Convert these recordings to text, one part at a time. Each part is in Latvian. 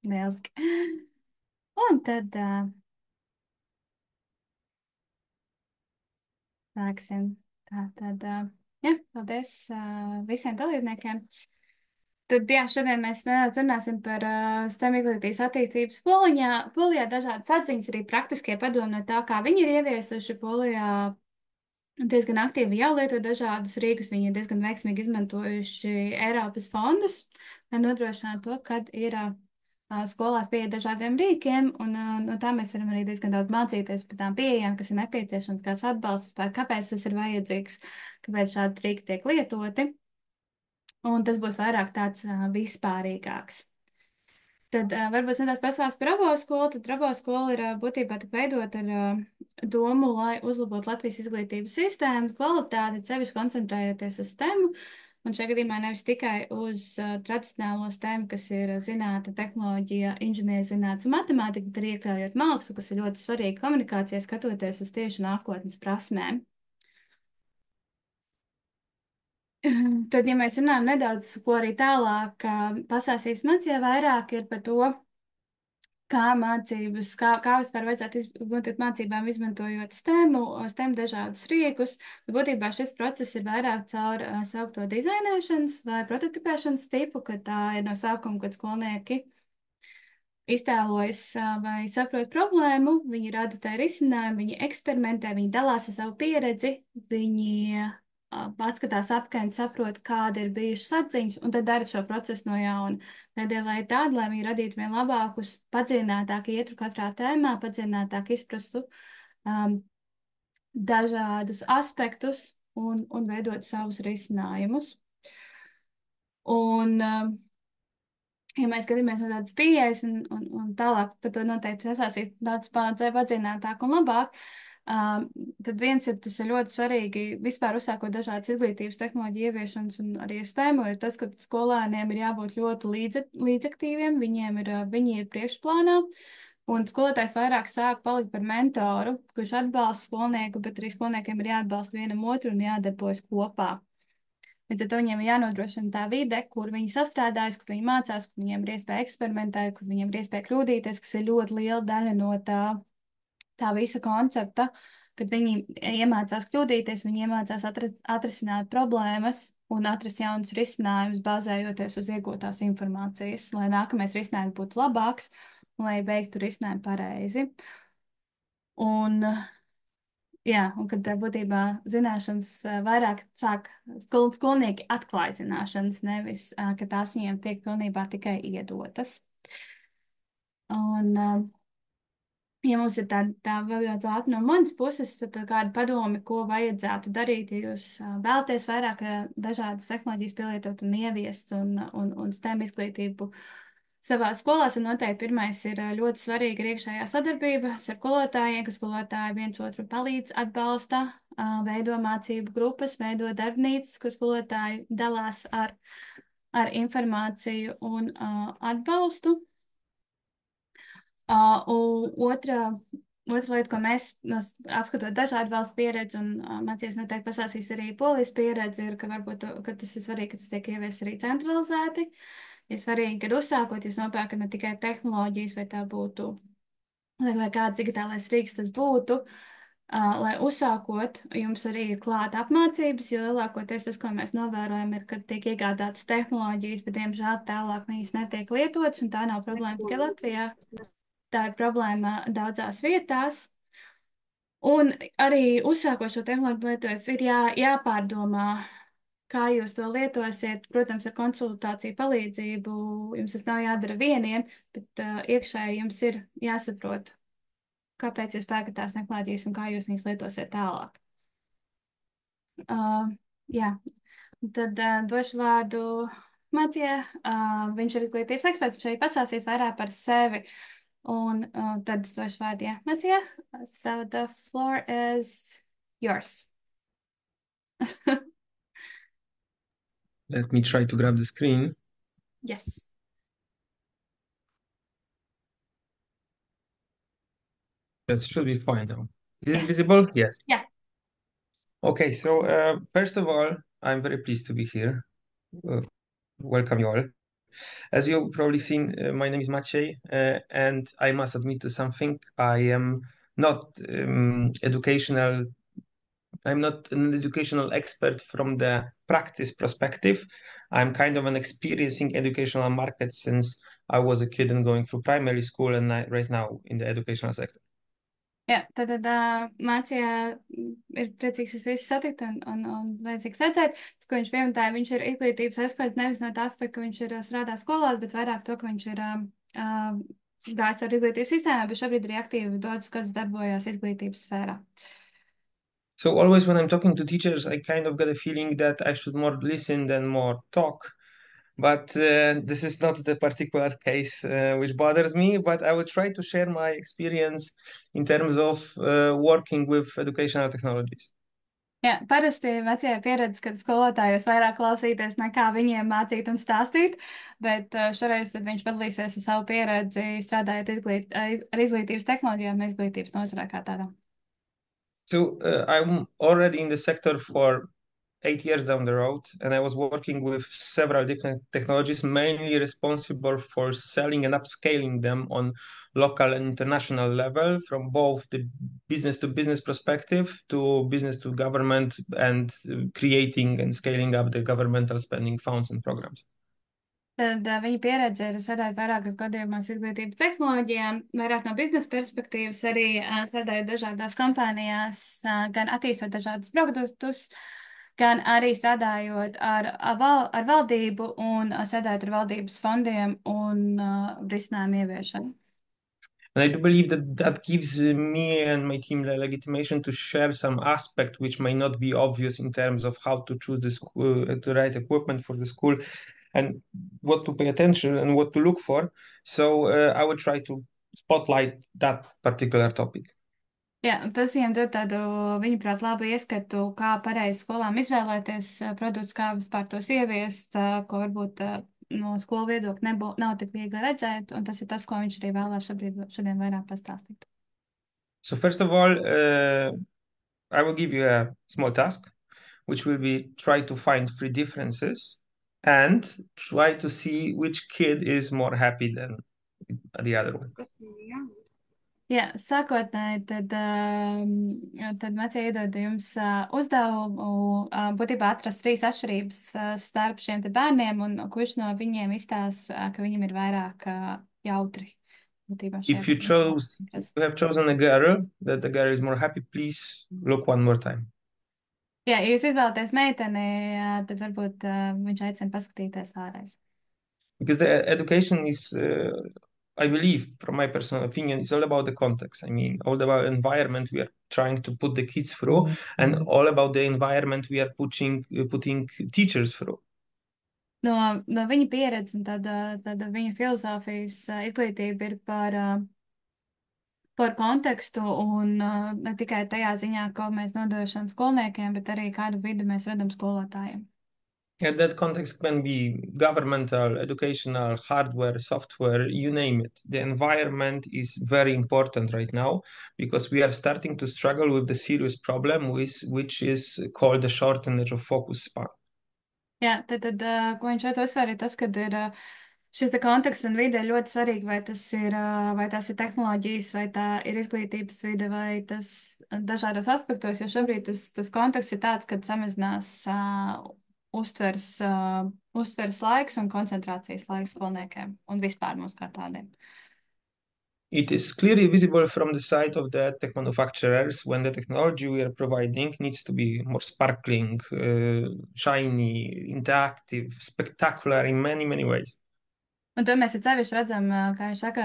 Lieliski. Un tad sāksim. Tā tad, jā, paldies visiem dalībniekiem. Tad, jā, šodien mēs runāsim par STEM izglītības attīstības polijā. Polijā dažādas atziņas, arī praktiskie padomi no tā, kā viņi ir ieviesuši polijā. Diezgan aktīvi jau lieto dažādus rīkus. Viņi ir diezgan veiksmīgi izmantojuši Eiropas fondus, lai nodrošinātu to, ka ir skolās pieeja dažādiem rīkiem, un no tā mēs varam arī diezgan daudz mācīties par tām pieejām, kas ir nepieciešams, kāds atbalsts, par kāpēc tas ir vajadzīgs, kāpēc šādi rīki tiek lietoti, un tas būs vairāk tāds vispārīgāks. Tad varbūt nedaudz pastāst par Rabo skolu. Tad Rabo skola ir būtībā tik veidot ar domu, lai uzlabotu Latvijas izglītības sistēmu kvalitāti, sevišķi koncentrējoties uz STEM. Un šajā gadījumā nevis tikai uz tradicionālo STEM, kas ir zinātne, tehnoloģija, inženierzinātnes un matemātika, bet arī iekļaujot mākslu, kas ir ļoti svarīga komunikācijā, skatoties uz tieši nākotnes prasmēm. Tad, ja mēs runājam nedaudz, ko arī tālāk pasāstīs mācīja vairāk, ir par to, kā mācības, kā vispār vajadzētu notikt mācībām, izmantojot STEM dažādus rīkus. Būtībā šis process ir vairāk caur saukto dizainēšanas vai prototipēšanas tipu, kad tā ir no sākuma, kad skolnieki iztēlojas vai saprot problēmu, viņi rada tā risinājumu, viņi eksperimentē, viņi dalās ar savu pieredzi, viņi atskatās apkārt, saprot, kāda ir bijušas atziņas, un tad dara šo procesu no jauna. Pēdējā ir tāda, lai viņi radītu vien labākus, padziļinātāk ietru katrā tēmā, padziļinātāk izprastu dažādus aspektus un veidot savus risinājumus. Un, ja mēs skatāmies no tādas pieejas un tālāk par to noteikti sasāstīt daudz padziļinātāk un labāk, tad viens ir, tas ir ļoti svarīgi vispār uzsākot dažādas izglītības tehnoloģiju ieviešanas un arī uz tēmu, ir tas, ka skolēniem ir jābūt ļoti līdzaktīviem, viņi ir priekšplānā, un skolotājs vairāk sāk palikt par mentoru, kurš atbalsta skolnieku, bet arī skolniekiem ir jāatbalsta vienam otru un jādarbojas kopā. Līdz ar to viņiem ir jānodrošina tā vide, kur viņi sastrādājas, kur viņi mācās, kur viņiem ir iespēja eksperimentēt, kur viņiem ir iespēja kļūdīties, kas ir ļoti liela daļa no tā visa koncepta, kad viņi iemācās kļūdīties, viņi iemācās atrisināt problēmas un atrast jaunus risinājumus, bāzējoties uz iegūtās informācijas, lai nākamais risinājums būtu labāks un lai veiktu risinājumu pareizi. Un jā, un kad būtībā zināšanas vairāk sāk skolnieki atklāja zināšanas, nevis, ka tās viņiem tiek pilnībā tikai iedotas. Un, ja mums ir tā vēl daudz ātri no manas puses, tad kādi padomi, ko vajadzētu darīt, ja jūs vēlaties vairāk dažādas tehnoloģijas pielietot un ieviest un STEM izglītību savā skolās, un noteikti pirmais ir ļoti svarīga iekšējā sadarbība ar skolotājiem, ka skolotāji viens otru palīdz, atbalsta, veido mācību grupas, veido darbnīcas, kur skolotāji dalās ar informāciju un atbalstu. Otra lieta, ko mēs apskatot dažādu valstu pieredzi un mācīties noteikti pasāstīs arī polijas pieredzi, ir, ka varbūt ka tas ir svarīgi, ka tas tiek ieviests arī centralizēti. Ir svarīgi, kad uzsākot, jūs nopērkat ne tikai tehnoloģijas, vai tā būtu, vai kāds digitālais rīks tas būtu, lai uzsākot, jums arī ir klāta apmācības, jo lielākoties tas, ko mēs novērojam, ir, ka tiek iegādātas tehnoloģijas, bet, diemžēl, tālāk viņas netiek lietotas, un tā nav problēma tikai Latvijā. Tā ir problēma daudzās vietās. Un arī uzsākot šo tehnoloģiju lietojas, ir jāpārdomā, kā jūs to lietosiet. Protams, ar konsultāciju palīdzību jums tas nav jādara vieniem, bet iekšēji jums ir jāsaprot, kāpēc jūs pērkat tās tehnoloģijas un kā jūs viņas lietosiet tālāk. Jā, tad došu vārdu Macijai. Viņš ir izglītības eksperts, viņš arī pasāstīs vairāk par sevi. Un tad es došu vārdu, jā, Macijai. So the floor is yours. Let me try to grab the screen. Yes. That should be fine now. Is Yeah. it visible? Yes. Yeah. Okay, so first of all, I'm very pleased to be here. Welcome you all. As you've probably seen, my name is Maciej, and I must admit to something. I am not educational. I'm not an educational expert from the practice perspective. I'm kind of an experiencing educational market since I was a kid and going through primary school, and right now in the educational sector. Jā, tad mācījā ir priecīgs jūs visus satikt un vajadzīgs redzēt. Tas, ko viņš pieminēja, viņš ir izglītības eksperts nevis no tā aspekta, ka viņš ir strādā skolās, bet vairāk to, ka viņš ir gājis ar izglītības sistēmā, bet šobrīd arī aktīvi daudzus gadus darbojās izglītības sfērā. So always when I'm talking to teachers, I kind of get a feeling that I should more listen than more talk. But this is not the particular case which bothers me, but I will try to share my experience in terms of working with educational technologies. Jā, parasti vecie pieredze, kad skolotājos vairāk klausīties nekā viņiem mācīt un stāstīt, bet šoreiz tad viņš padalīsies ar savu pieredzi strādājot ar izglītības tehnoloģijām un izglītības nozarē kā tādā. So I'm already in the sector for 8 years down the road, and I was working with several different technologies, mainly responsible for selling and upscaling them on local and international level, from both the business to business perspective to business to government, and creating and scaling up the governmental spending funds and programs. Tad viņa pieredze ir strādājot vairākos gadījumos izglītības tehnoloģijām, vairāk no biznesa perspektīvas, arī strādājot dažādās kompānijās, gan attīstot dažādus produktus, gan arī strādājot ar valdību un strādājot ar valdības fondiem un risinājumu ieviešanu. And I do believe that that gives me and my team the legitimation to share some aspect which may not be obvious in terms of how to choose the school, the right equipment for the school, and what to pay attention and what to look for. So I will try to spotlight that particular topic. Jā, tas viņiem dod tādu, viņuprāt, labu ieskatu, kā pareizi skolām izvēlēties produktus, kā vispār tos ieviest, ko varbūt no skolu viedokļa nav tik viegli redzēt, un tas ir tas, ko viņš arī vēlēs šodien vairāk pastāstīt. So first of all, I will give you a small task, which will be try to find three differences and try to see which kid is more happy than the other one. Jā, sākotnēji tad Macija iedod jums uzdevumu būtībā atrast trīs atšķirības starp šiem te bērniem un kurš no viņiem izstāsta, ka viņam ir vairāk jautri. Būtībā If you have chosen a girl, that the girl is more happy, please look one more time. Jā, ja jūs izvēlaties meiteni, tad varbūt viņš aicina paskatīties ārēs. Because the education is, I believe, from my personal opinion, it's all about the context. I mean, all about environment we are trying to put the kids through, and all about the environment we are putting teachers through. No viņa pieredzes un tāda viņa filozofijas izglītība ir par kontekstu un ne tikai tajā ziņā, ko mēs nodošam skolniekiem, bet arī kādu vidi mēs radam skolotājiem. Yeah, that context can be governmental, educational, hardware, software, you name it. The environment is very important right now because we are starting to struggle with the serious problem which is called the shortage of focus span. Jā, tad ko viņš šeit uzsver, ir tas, ka ir šis konteksts un vide ļoti svarīgi, vai tās ir tehnoloģijas, vai tā ir izglītības vide, vai tas dažādos aspektos, jo šobrīd tas konteksts ir tāds, kad samazinās uztveres laiks un koncentrācijas laiks skolniekiem un vispār mums kā tādiem. It is clearly visible from the side of the tech manufacturers when the technology we are providing needs to be more sparkling, shiny, interactive, spectacular in many, many ways. Un to mēs sevišķi redzam, kā viņš saka,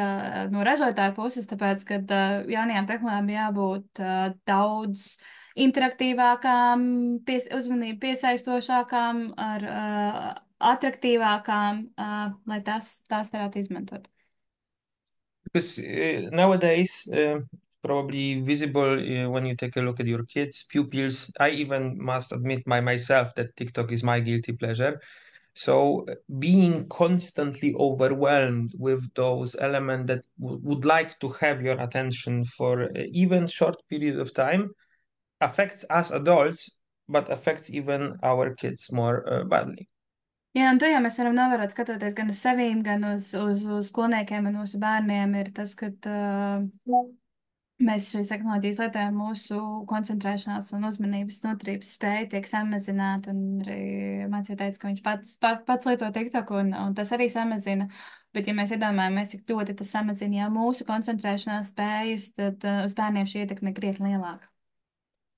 no ražotāja puses, tāpēc, ka jaunajām tehnoloģijām jābūt daudz interaktīvākām, uzmanību piesaistošākām, atraktīvākām, lai tās varētu izmantot. Because nowadays, probably visible when you take a look at your kids' pupils. I even must admit myself that TikTok is my guilty pleasure. So being constantly overwhelmed with those elements that would like to have your attention for even short period of time affects us adults, but affects even our kids more badly. Jā, un to jau mēs varam novērot, skatoties gan uz sevīm, gan uz skolniekiem un mūsu bērniem, ir tas, ka mēs šīs tehnoloģijas lietojam, mūsu koncentrēšanās un uzmanības noturības spēja tiek samazināta, un arī mācīja teica, ka viņš pats lieto TikTok, un tas arī samazina. Bet, ja mēs iedomājamies, cik ļoti tas samazina jau mūsu koncentrēšanās spējas, tad uz bērniem šī ietekme ir krietni lielāka.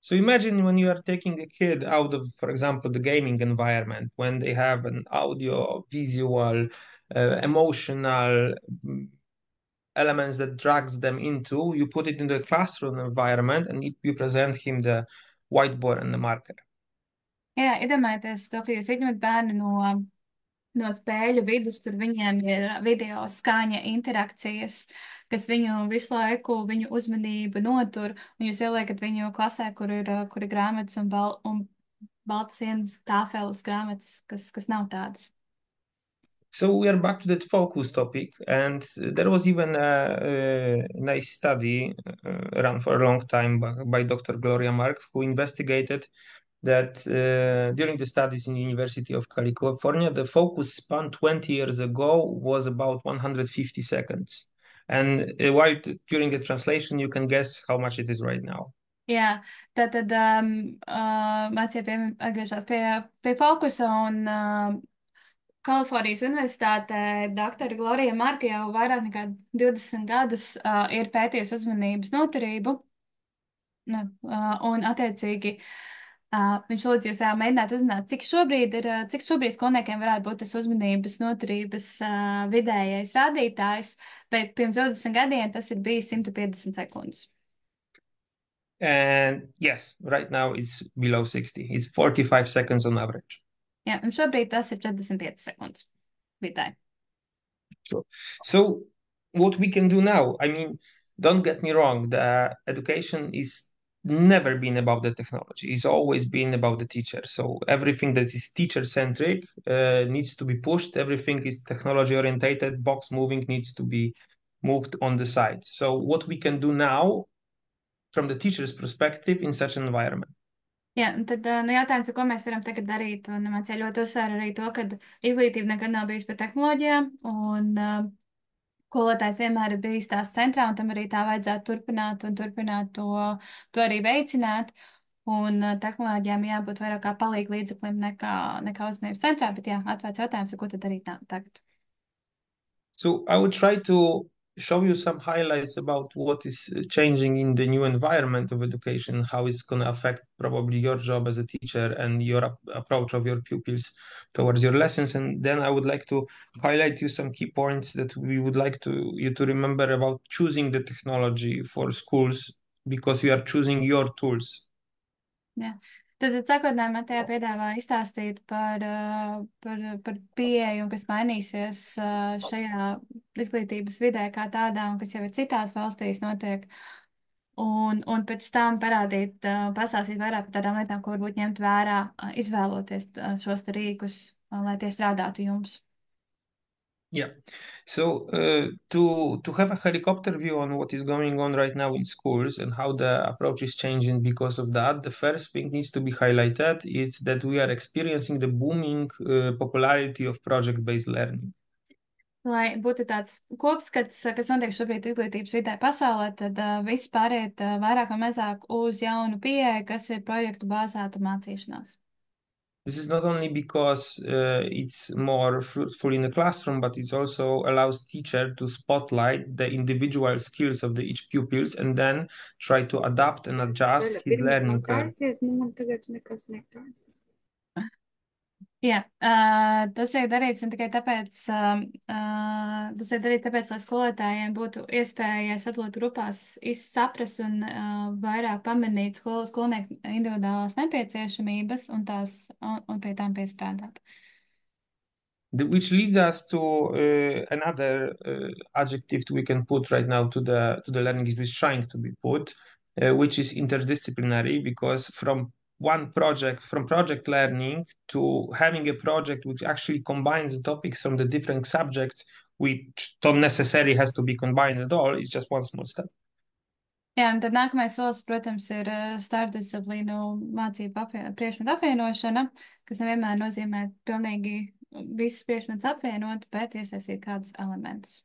So imagine when you are taking a kid out of, for example, the gaming environment, when they have an audio, visual, emotional elements that drags them into, you put it in the classroom environment and you present him the whiteboard and the marker. Jā, iedomājieties to, ka jūs izņemat bērnu no spēļu vidus, kur viņiem ir video skaņa interakcijas, kas viņu visu laiku, viņu uzmanību notur, un jūs ieliekat viņu klasē, kur ir grāmatas un baltas sienas, tāfeles grāmatas, kas nav tādas. So we are back to that focus topic, and there was even a nice study run for a long time by Dr. Gloria Mark, who investigated that during the studies in the University of California, the focus span 20 years ago was about 150 seconds. And during the translation, you can guess how much it is right now. Jā, tātad mācīja atgriežas pie fokusa un Kalifornijas Universitātē doktora Glorija Marka jau vairāk nekā 20 gadus ir pētījusi uzmanības noturību. Nu, un, attiecīgi, viņš lūdz jūs mēģināt uzzināt, cik šobrīd skolniekiem varētu būt tas uzmanības noturības vidējais rādītājs, bet pirms 20 gadiem tas ir bijis 150 sekundes. And yes, right now it's below 60. It's 45 seconds on average. Jā, un šobrīd tas ir 45 sekundes vidēji. Sure. So what we can do now, I mean, don't get me wrong, the education is never been about the technology. It's always been about the teacher. So everything that is teacher centric needs to be pushed. Everything is technology orientated. Box moving needs to be moved on the side. So what we can do now from the teacher's perspective in such an environment. Jā, un tad jautājums, ko mēs varam tagad darīt, un mācīja ļoti uzsvēra arī to, ka izglītība nekad nav bijusi par tehnoloģijām, un skolotājs vienmēr ir bijis tās centrā, un tam arī tā vajadzētu turpināt un turpināt to arī veicināt. Un tehnoloģijām jābūt vairāk kā palīga līdzeklim nekā uzmanības centrā, bet jā, atvērts jautājums, ko tad darīt tagad? So I would try to show you some highlights about what is changing in the new environment of education, how it's going to affect probably your job as a teacher and your approach of your pupils towards your lessons. And then I would like to highlight you some key points that we would like you to remember about choosing the technology for schools because you are choosing your tools. Jā. Tad sākotnēji man tajā piedāvā izstāstīt par pieeju, kas mainīsies šajā izglītības vidē kā tādā, un kas jau ir citās valstīs notiek. Un pēc tam parādīt, pastāstīt vairāk par tādām lietām, ko varbūt ņemt vērā, izvēloties šos te rīkus, lai tie strādātu jums. Yeah. So to have a helicopter view on what is going on right now in schools and how the approach is changing because of that, the first thing needs to be highlighted is that we are experiencing the booming popularity of project-based learning. Lai būtu tāds kopskats, kas notiek šobrīd izglītības vidē pasaulē, tad viss pāriet vairāk vai mazāk uz jaunu pieeju, kas ir projektu bāzēta mācīšanās. This is not only because it's more fruitful in the classroom, but it also allows teacher to spotlight the individual skills of each pupils and then try to adapt and adjust his learning curve. Jā, tas ir darīts ne tikai tāpēc, tas ir darīts tāpēc, lai skolotājiem būtu iespēja sadalot grupās, saprast un vairāk pamanīt skolnieku individuālās nepieciešamības un pie tām piestrādāt. Which leads us to another adjective we can put right now to the learning which is trying to be put, which is interdisciplinary, because from project learning to having a project which actually combines the topics from the different subjects, which don't necessarily has to be combined at all, is just one small step. Jā, un tad nākamais solis, protams, ir starpdisciplīnu mācību priekšmetu apvienošana, kas nevienmēr nozīmē pilnīgi visus priekšmetus apvienot, bet iesaistīt kādus elementus.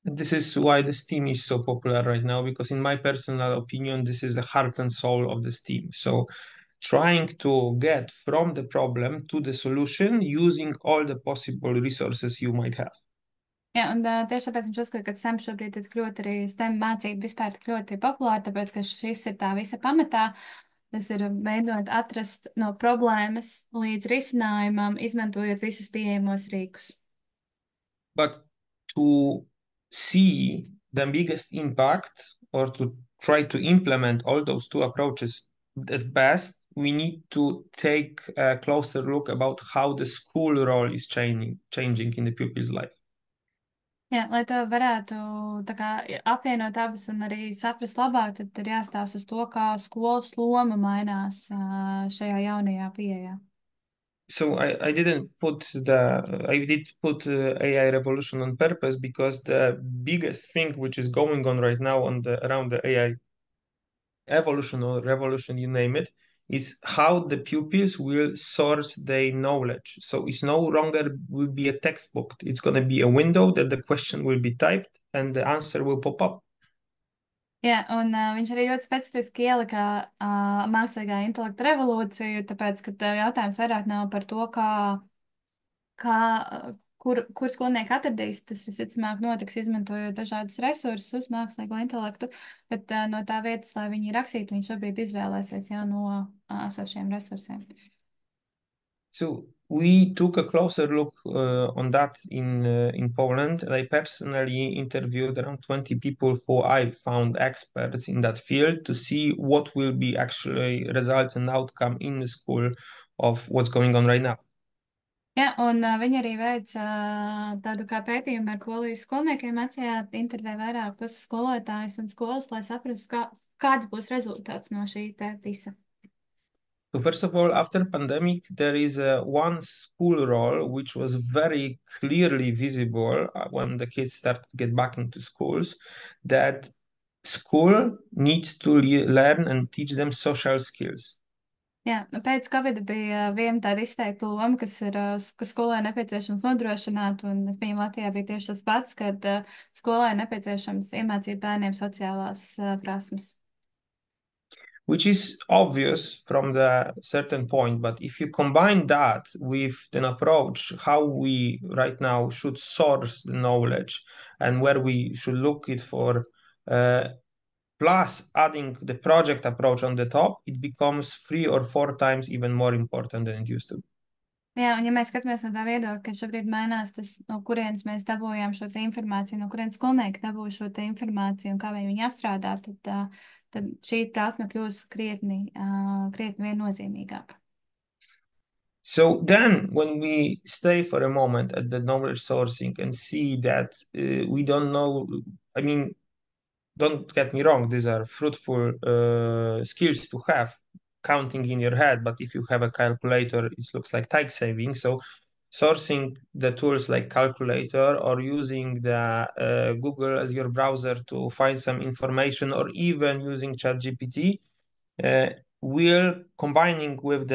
This is why the Steam is so popular right now, because in my personal opinion, this is the heart and soul of the Steam. So trying to get from the problem to the solution using all the possible resources you might have. Jā, un tieši tāpēc viņš uzskata, ka STEM šobrīd ir tik ļoti arī STEM mācība vispār tik ļoti populāra, tāpēc, ka šis ir tā visa pamatā. Tas ir veidot, atrast no problēmas līdz risinājumam, izmantojot visus pieejamos rīkus. But to see the biggest impact or to try to implement all those two approaches at best, we need to take a closer look about how the school role is changing in the pupil's life. Jā, lai to varētu tā kā, apvienot abas un arī saprast labāk, tad ir jāstāsta uz to, kā skolas loma mainās šajā jaunajā pieejā. So I didn't put I did put AI revolution on purpose because the biggest thing which is going on right now on around the AI evolution or revolution, you name it, is how the pupils will source their knowledge. So it's no longer will be a textbook. It's going to be a window that the question will be typed and the answer will pop up. Jā, un viņš arī ļoti specifiski ielika mākslīgā intelekta revolūciju, tāpēc, ka jautājums vairāk nav par to, kur skolnieki atradīs. Tas visticamāk notiks izmantojot dažādus resursus uz mākslīgo intelektu, bet no tā vietas, lai viņi rakstītu, viņš šobrīd izvēlēsies jau no esošiem resursiem. So we took a closer look on that in Poland, and I personally interviewed around 20 people who I found experts in that field to see what will be actually results and outcome in the school of what's going on right now. Jā, un viņi arī veica tādu kā pētījumu ar polijas skolniekiem, mācījāt intervēja vairākus skolotājus un skolas, lai saprastu, kāds būs rezultāts no šī te visa. So first of all, after pandemic, there is one school role which was very clearly visible when the kids started to get back into schools, that school needs to learn and teach them social skills. Jā, pēc Covid bija viena tāda izteikta loma, ka skolai nepieciešams nodrošināt, un es biju Latvijā bija tieši tas pats, kad skolai nepieciešams iemācīt bērniem sociālās prasmes. Which is obvious from the certain point, but if you combine that with an approach how we right now should source the knowledge and where we should look it for, plus adding the project approach on the top, it becomes 3 or 4 times even more important than it used to be. Jā, un ja mēs skatāmies no tā viedokļa, ka šobrīd mainās tas, no kurienes mēs dabūjām šo te informāciju, no kurienes skolnieki dabūja šo te informāciju un kā viņi apstrādā, tad šī prasme kļūst krietni viennozīmīgāka. So then when we stay for a moment at the knowledge sourcing and see that we don't know, I mean, don't get me wrong, these are fruitful skills to have, counting in your head, but if you have a calculator, it looks like time saving. So sourcing the tools like calculator or using the Google as your browser to find some information or even using ChatGPT will combining with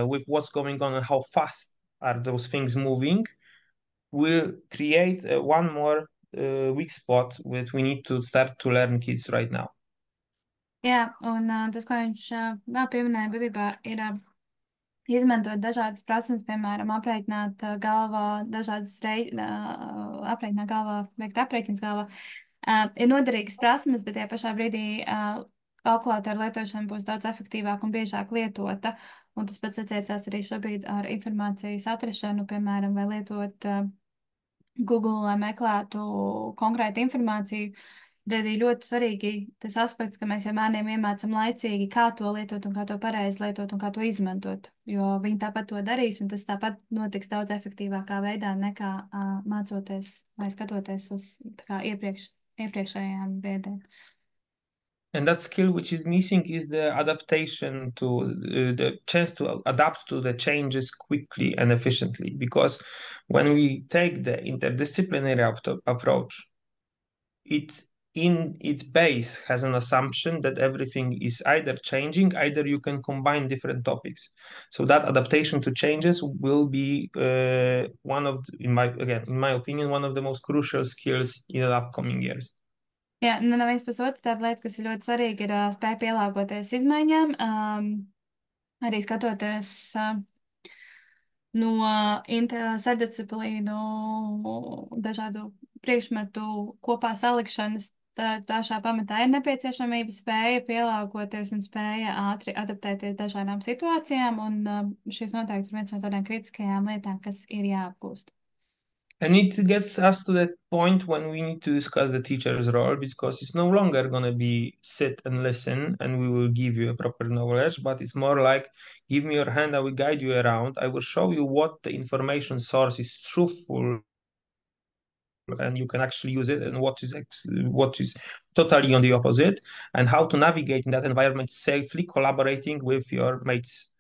with what's going on and how fast are those things moving will create one more weak spot which we need to start to learn kids right now. Jā, un tas, ko viņš vēl pieminēja, būtībā ir izmantot dažādas prasmes, piemēram, aprēķināt galvā, aprēķināt galvā, veikt aprēķins galvā. Ir noderīgas prasmes, bet tajā pašā brīdī kalkulātora lietošana būs daudz efektīvāka un biežāk lietota. Un tas pats attiecās arī šobrīd ar informācijas atrašanu, piemēram, vai lietot Google, lai meklētu konkrētu informāciju. Ir arī ļoti svarīgi tas aspekts, ka mēs jau bērniem iemācam laicīgi, kā to lietot un kā to pareizi lietot un kā to izmantot. Jo viņi tāpat to darīs, un tas tāpat notiks daudz efektīvākā veidā nekā mācoties vai skatoties uz iepriekšējām viedēm. And that skill which is missing is the adaptation to the chance to adapt to the changes quickly and efficiently. Because when we take the interdisciplinary approach, it in its base has an assumption that everything is either changing, either you can combine different topics. So that adaptation to changes will be one of, in my opinion, one of the most crucial skills in the upcoming years. Jā, nu, no vienas puses, otrs tāda lieta, kas ir ļoti svarīga, ir spēja pielāgoties izmaiņām. Arī skatoties no starpdisciplīnu dažādu priekšmetu kopā salikšanas, tā šā pamatā ir nepieciešamība spēja pielāgoties un spēja ātri adaptēties dažādām situācijām, un šis noteikti ir viens no tādām kritiskajām lietām, kas ir jāapgūst. And it gets us to that point when we need to discuss the teacher's role, because it's no longer going to be sit and listen and we will give you a proper knowledge, but it's more like give me your hand, I will guide you around. I will show you what the information source is truthful and you can actually use it, and what is totally on the opposite, and how to navigate in that environment safely, collaborating with your mates.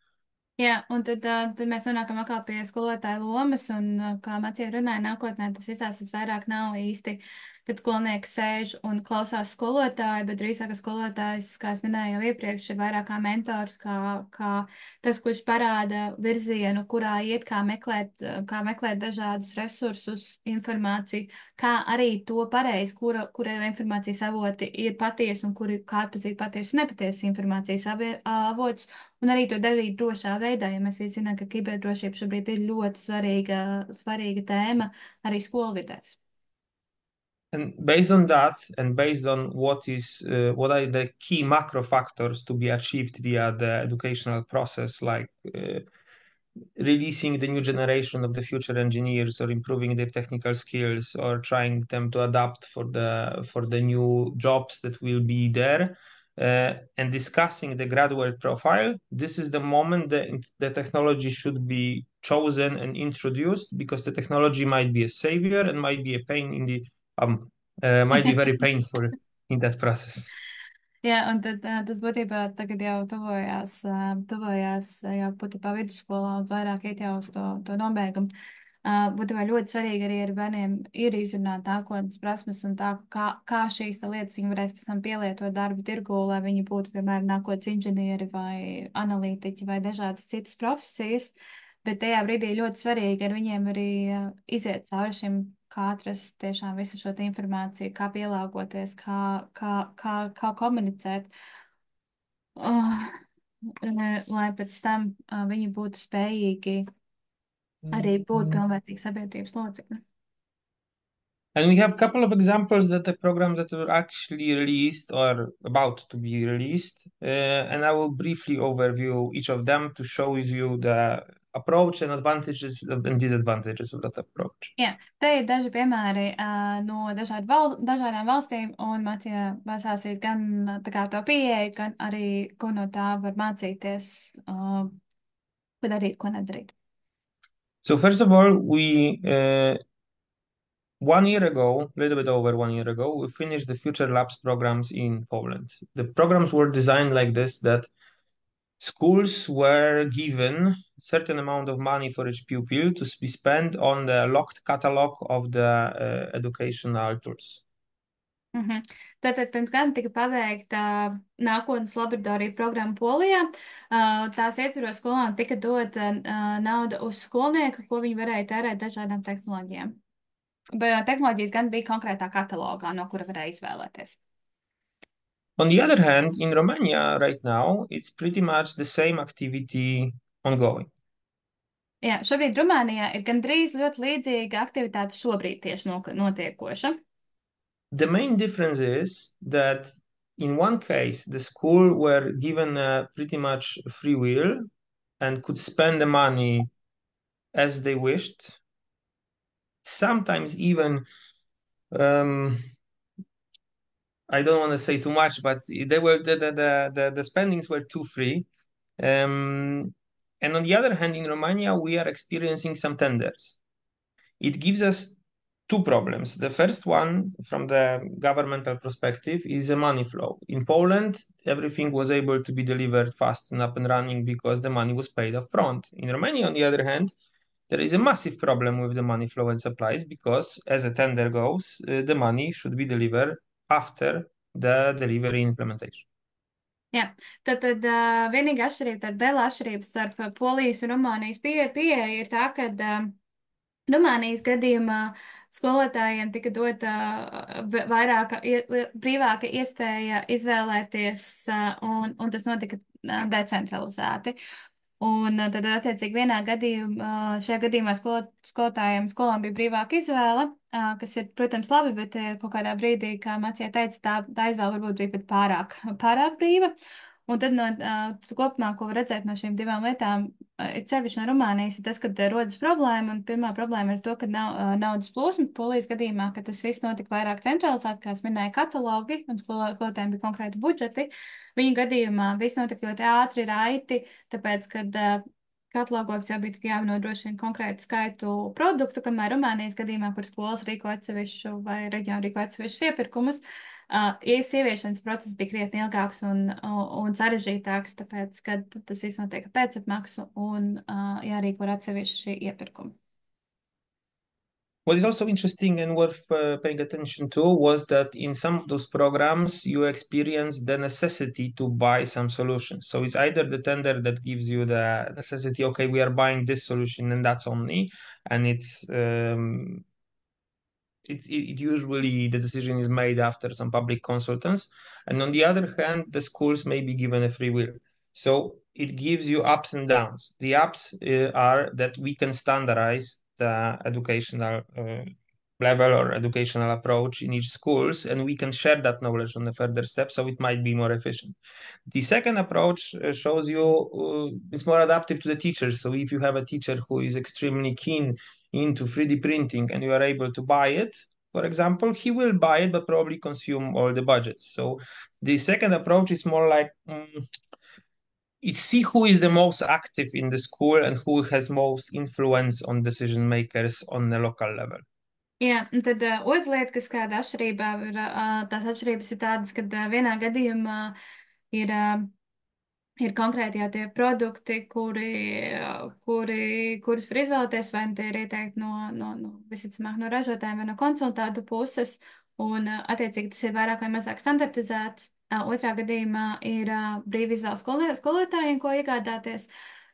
Jā, un tad mēs nonākam atkal pie skolotāja lomas, un kā Macija runāja, nākotnē tas izstāstas vairāk nav īsti, kad skolnieks sēž un klausās skolotāju, bet drīzāk skolotājs, kā es minēju jau iepriekš, ir vairāk kā mentors, kā tas, kurš parāda virzienu, kurā iet, kā meklēt dažādus resursus, informāciju, kā arī to pareizi, kura informācijas avoti ir patiesi un kā atpazīt patiesu un nepatiesu informācijas avots. Un arī to darīt drošā veidā, jo mēs visi zinām, ka kiberdrošība šobrīd ir ļoti svarīga tēma arī skolvidēs. And based on that, and based on what are the key macro factors to be achieved via the educational process, like releasing the new generation of the future engineers, or improving their technical skills, or trying them to adapt for the new jobs that will be there, and discussing the graduate profile, this is the moment that the technology should be chosen and introduced, because the technology might be a savior and might be a pain in the might be very painful in that process. Jā, un tad tas būtībā tagad jau tuvojās jau būtībā vidusskolā un vairāk iet jau uz to nobeigumu. Būtībā ļoti svarīgi arī ar bērniem ir izrunāt nākotnes prasmes un tā, kā šīs lietas viņi varēs pēc tam pielietot darba tirgu, lai viņi būtu, piemēram, nākotnes inženieri vai analītiķi vai dažādas citas profesijas. Bet tajā brīdī ļoti svarīgi ar viņiem arī iziet cauri šim, kā atrast tiešām visu šo informāciju, kā pielāgoties, kā komunicēt, lai pēc tam viņi būtu spējīgi arī būt pilnvērtīgi sabiedrības locekļi. And we have a couple of examples that the programs that were actually released or about to be released, and I will briefly overview each of them to show you the approach and advantages and disadvantages of that approach. Jā, te ir daži piemēri no dažādām valstīm, un Macija pasāstīs gan tā kā to pieeju, gan arī, ko no tā var mācīties, ko darīt, ko nedarīt. So first of all, we 1 year ago, a little bit over 1 year ago, we finished the Future Labs programs in Poland. The programs were designed like this, that schools were given a certain amount of money for each pupil to be spent on the locked catalog of the educational tools. Tātad pirms gada tika pabeigta nākotnes laboratorija programma Polijā. Tās ietvaros skolām tika dota nauda uz skolnieku, ko viņi varēja tērēt dažādām tehnoloģijām. Bet tehnoloģijas gan bija konkrētā katalogā, no kura varēja izvēlēties. On the other hand, in Romania right now, it's pretty much the same activity ongoing. Jā, šobrīd Rumānijā ir gandrīz ļoti līdzīga aktivitāte šobrīd tieši notiekoša. The main difference is that in one case, the school were given pretty much free will and could spend the money as they wished. Sometimes even, I don't want to say too much, but they were the spendings were too free. And on the other hand, in Romania, we are experiencing some tenders. It gives us two problems. The first one, from the governmental perspective, is a money flow. In Poland, everything was able to be delivered fast and up and running because the money was paid up front. In Romania, on the other hand, there is a massive problem with the money flow and supplies, because as a tender goes, the money should be delivered after the delivery implementation. Jā, tad vienīgā atšķirība, tad liela atšķirība starp Polijas un Rumānijas pieeja ir tā, ka Rumānijas gadījumā skolotājiem tika dota vairāka, brīvāka iespēja izvēlēties, un tas notika decentralizēti. Un tad, attiecīgi, šajā gadījumā skolotājiem skolām bija brīvāka izvēle, kas ir, protams, labi, bet kaut kādā brīdī, kā Macija teica, tā izvēle varbūt bija pat pārāk brīva. Un tad kopumā, ko var redzēt no šīm divām lietām, ir sevišķi no Rumānijas, ir tas, ka rodas problēma, un pirmā problēma ir to, ka nav naudas plūsma. Polijas gadījumā, ka tas viss notika vairāk centralizēti, kā es minēju, katalogi, un skolotājiem bija konkrēti budžeti. Viņu gadījumā viss notika ļoti ātri, raiti, tāpēc, kad katalogos jau bija tikai jānodrošina konkrētu skaitu produktu, kamēr Rumānijas gadījumā, kur skolas rīko atsevišķu vai reģionu rīko atsevišķus iepirkumus, ieviešanas process bija krietni ilgāks un sarežģītāks, tāpēc, ka tas viss notiek pēc apmaksu un jārīko ar atsevišķi iepirkumi. What is also interesting and worth paying attention to was that in some of those programs, you experience the necessity to buy some solutions. So it's either the tender that gives you the necessity, okay, we are buying this solution and that's only, and it usually the decision is made after some public consultants. And on the other hand, the schools may be given a free will. So it gives you ups and downs. The ups are that we can standardize the educational level or educational approach in each schools, and we can share that knowledge on the further steps, so it might be more efficient. The second approach shows you it's more adaptive to the teachers. So if you have a teacher who is extremely keen into 3D printing and you are able to buy it, for example, he will buy it, but probably consume all the budgets. So the second approach is more like it's see who is the most active in the school and who has most influence on decision makers on the local level. Jā, un tad otra lieta, kas kāda atšķirība ir, tās atšķirības ir tādas, ka vienā gadījumā ir, ir konkrēti jau tie produkti, kurus var izvēlēties, vai nu tie ir ieteikti no visticamāk no ražotājiem vai no konsultātu puses, un attiecīgi tas ir vairāk vai mazāk standartizēts. Otrā gadījumā ir brīva izvēle skolotājiem, ko iegādāties.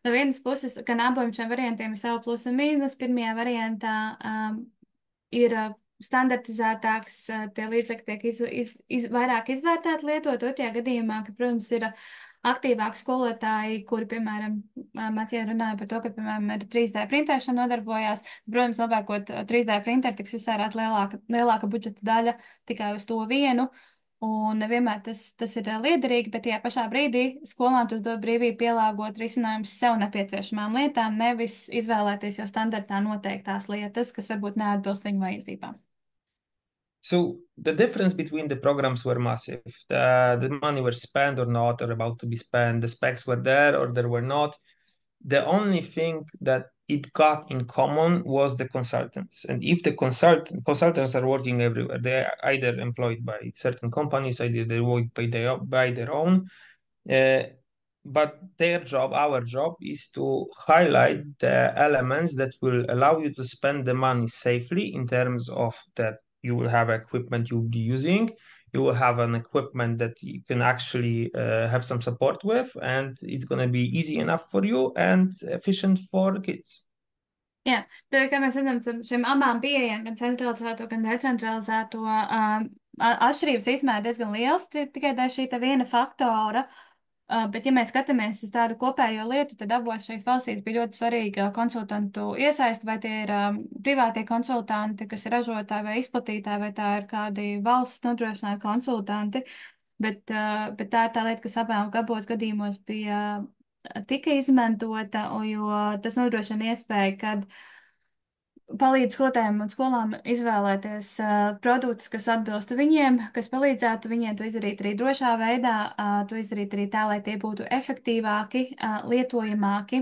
No vienas puses, gan abiem šiem variantiem ir savu plusu un mīnus. Pirmajā variantā ir standartizētāks, tie līdzekļi tiek vairāk izvērtēti lietot. Otrajā gadījumā, ka, protams, ir aktīvāki skolotāji, kuri, piemēram, Mācija runāja par to, ka, piemēram, ar 3D printēšanu nodarbojās. Protams, nopērkot 3D printeri, tiks izsērēt lielāka budžeta daļa tikai uz to vienu. Un nevienmēr tas ir liederīgi, bet tajā pašā brīdī skolām tas dod brīvību pielāgot risinājumus sev nepieciešamām lietām, nevis izvēlēties jau standartā noteiktās lietas, kas varbūt neatbilst viņu vajadzībām. So the difference between the programs were massive. The money were spent or not, or about to be spent. The specs were there or there were not. The only thing that it got in common was the consultants. And if the consultants are working everywhere, they are either employed by certain companies, either they work by their own. But their job, our job, is to highlight the elements that will allow you to spend the money safely in terms of that you will have equipment you'll be using. You will have an equipment that you can actually have some support with, and it's going to be easy enough for you and efficient for the kids. Jā, tā kā mēs redzam, šiem abām pieejām, gan centralizēto, gan decentralizēto, atšķirības īstenībā ir diezgan liels tikai dēļ šī viena faktora. Bet, ja mēs skatāmies uz tādu kopējo lietu, tad abos šīs valstīs bija ļoti svarīga konsultantu iesaiste, vai tie ir privātie konsultanti, kas ir ražotāji vai izplatītāji, vai tā ir kādi valsts nodrošināti konsultanti. Bet tā ir tā lieta, kas abos gadījumos tika izmantota, jo tas nodrošina iespēju, kad palīdz skolotājiem un skolām izvēlēties produktus, kas atbilstu viņiem, kas palīdzētu viņiem to izdarīt arī drošā veidā, to izdarīt arī tā, lai tie būtu efektīvāki, lietojamāki.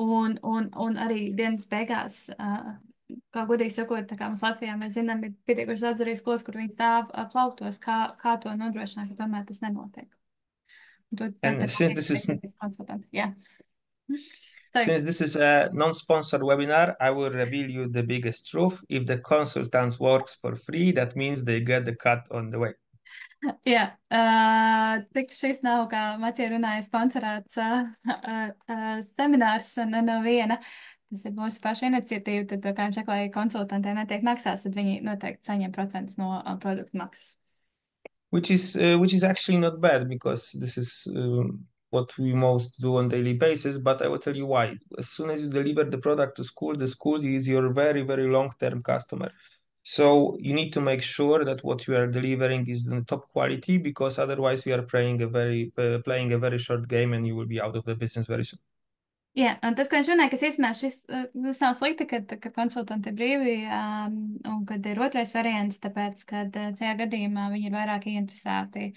Un arī dienas beigās, kā godīgi sakot, tā kā mums Latvijā mēs zinām, ir pietiekuši daudz arī skolas, kur viņi tā plauktos, kā to nodrošināt, ka tomēr tas nenotiek. And since this is konsultanti. Jā. So Since this is a non-sponsored webinar, I will reveal you the biggest truth. If the consultants works for free, that means they get the cut on the way. jā, tik šis nav, kā Macija runāja, sponsorēts seminārs no viena. Tas ir mūsu paša iniciatīva, tad, kā viņš saka, lai konsultantiem netiek maksāts, tad viņi noteikti saņem procentus no produktu maksas. Which is actually not bad because this is what we most do on daily basis. But I will tell you why. As soon as you deliver the product to school, the school is your very, very long-term customer. So you need to make sure that what you are delivering is in top quality because otherwise we are playing a very short game and you will be out of the business very soon. Jā, un tas, ko viņš runāja, kas īstenībā tas nav slikti, ka konsultanti ir brīvi, un kad ir otrais variants, tāpēc, ka šajā gadījumā viņi ir vairāk ieinteresēti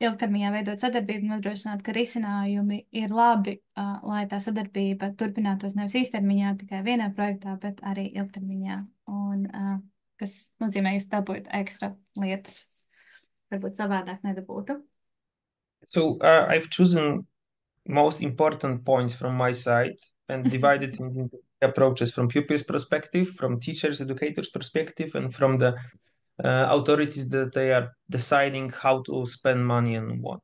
ilgtermiņā veidot sadarbību un nodrošināt, ka risinājumi ir labi, lai tā sadarbība turpinātos nevis īstermiņā tikai vienā projektā, bet arī ilgtermiņā, un kas nozīmē, jūs dabūjat ekstra lietas, varbūt savādāk nedabūtu. So I've chosen most important points from my side and divided into approaches from pupils' perspective, from teachers, educators' perspective, and from the authorities that they are deciding how to spend money and what.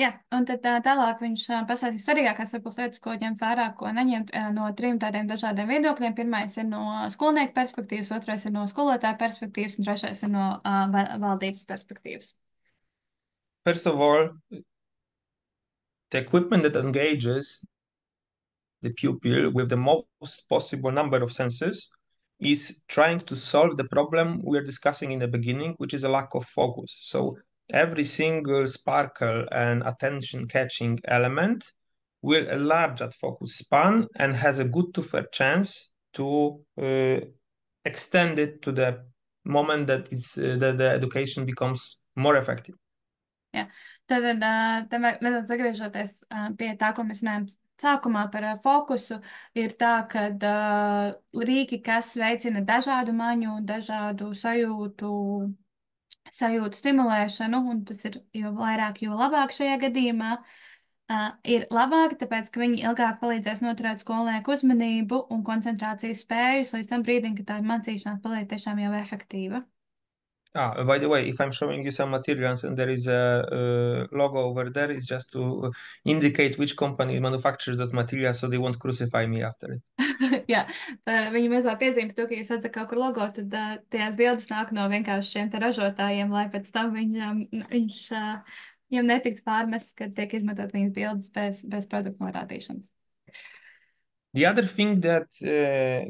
Jā, un tad tālāk viņš pasāstīs svarīgākās varbūt lietas, ko ņemt vērā, ko neņemt no trim tādiem dažādiem viedokļiem. Pirmais ir no skolnieku perspektīvas, otrais ir no skolotāja perspektīvas, un trešais ir no valdības perspektīvas. First of all, the equipment that engages the pupil with the most possible number of senses is trying to solve the problem we are discussing in the beginning, which is a lack of focus. So every single sparkle and attention catching element will enlarge that focus span and has a good to fair chance to extend it to the moment that the education becomes more effective. Jā. Tad nedaudz atgriežoties pie tā, ko mēs runājam sākumā par fokusu, ir tā, ka rīki, kas veicina dažādu maņu, dažādu sajūtu stimulēšanu, un tas ir jo vairāk, jo labāk šajā gadījumā, ir labāki, tāpēc, ka viņi ilgāk palīdzēs noturēt skolnieku uzmanību un koncentrācijas spējas līdz tam brīdim, ka tā mācīšanās paliek tiešām jau efektīva. By the way, if I'm showing you some materials and there is a logo over there, it's just to indicate which company manufactures those materials so they won't crucify me after it. Jā, viņi mazliet piezīmes to, ka jūs redzat kaut kur logo, tad tajās bildes nāk no vienkārši šiem te ražotājiem, lai pēc tam viņam netiktu pārmests, ka tiek izmantot viņas bildes bez produktu norādīšanas. The other thing that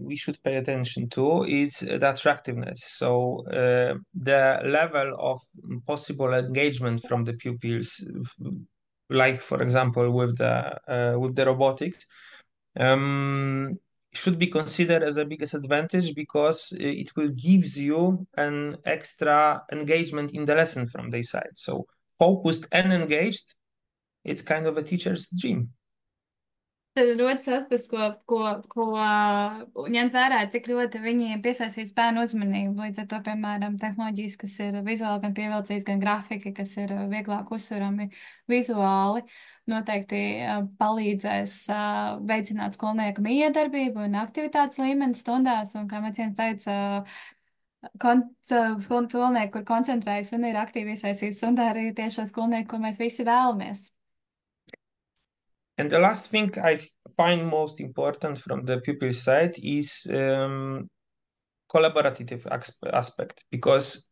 we should pay attention to is the attractiveness. So the level of possible engagement from the pupils, like for example with the robotics, should be considered as the biggest advantage because it will gives you an extra engagement in the lesson from their side. So focused and engaged, it's kind of a teacher's dream. Tad rodas aspekts, ko ņemt vērā, cik ļoti viņi piesaistīs bērnu uzmanību. Līdz ar to, piemēram, tehnoloģijas, kas ir vizuāli gan pievilcīgas, gan grafika, kas ir vieglāk uzsverami vizuāli, noteikti palīdzēs veicināt skolnieku miedarbību un aktivitātes līmeni stundās. Un, kā Meciens teica, skolnieki, kur koncentrējas un ir aktīvi iesaistīti stundā, arī tieši skolnieki, ko mēs visi vēlamies. And the last thing I find most important from the pupil side is collaborative aspect, because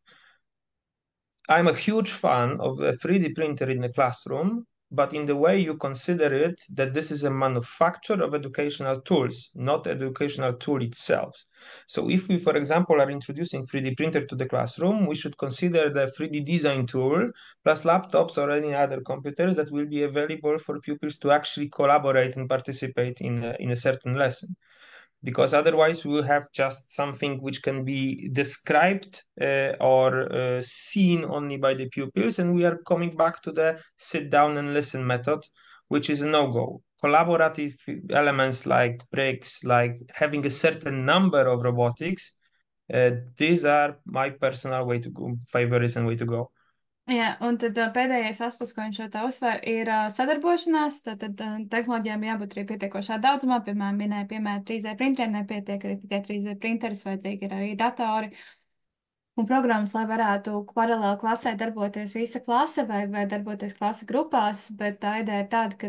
I'm a huge fan of a 3D printer in the classroom, but in the way you consider it, that this is a manufacturer of educational tools, not educational tool itself. So if we, for example, are introducing 3D printer to the classroom, we should consider the 3D design tool plus laptops or any other computers that will be available for pupils to actually collaborate and participate in a certain lesson. Because otherwise we will have just something which can be described or seen only by the pupils, and we are coming back to the sit down and listen method, which is a no-go. Collaborative elements like breaks, like having a certain number of robotics, these are my personal way to go, favorites and way to go. Jā, un tad pēdējais aspekts, ko viņš šeit uzsver, ir sadarbošanās. Tad tehnoloģijām jābūt arī pietiekošā daudzumā. Piemēram, piemēram, 3D printeriem nepietiek arī tikai 3D printeris, vajadzīgi ir arī datori un programmas, lai varētu paralēli klasē darboties visa klase vai darboties klase grupās, bet tā ideja ir tāda, ka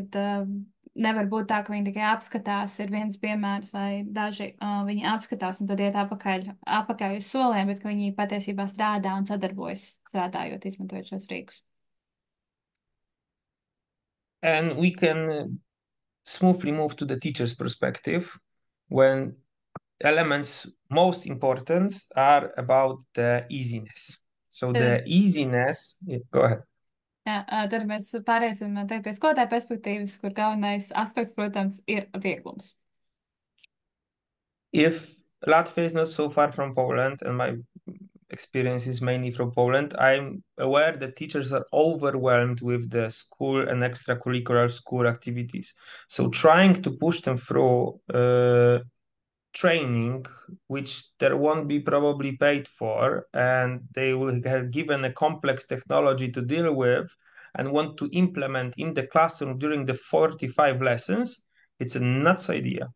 nevar būt tā, ka viņi tikai apskatās, ir viens piemērs vai daži viņi apskatās un tad iet apakaļ uz soliem, bet ka viņi patiesībā strādā un sadarbojas strādājot, izmantojot šos rīkus. And we can smoothly move to the teacher's perspective when elements most important are about the easiness. So Tad, the easiness, yeah, go ahead. jā, tad mēs pāriesim tagad pie skolotāja perspektīvas, kur galvenais aspekts, protams, ir vieglums. If Latvia is not so far from Poland, and my experience is mainly from Poland, I'm aware that teachers are overwhelmed with the school and extracurricular school activities. So trying to push them through training, which there won't be probably paid for, and they will have given a complex technology to deal with and want to implement in the classroom during the 45 lessons, it's a nuts idea.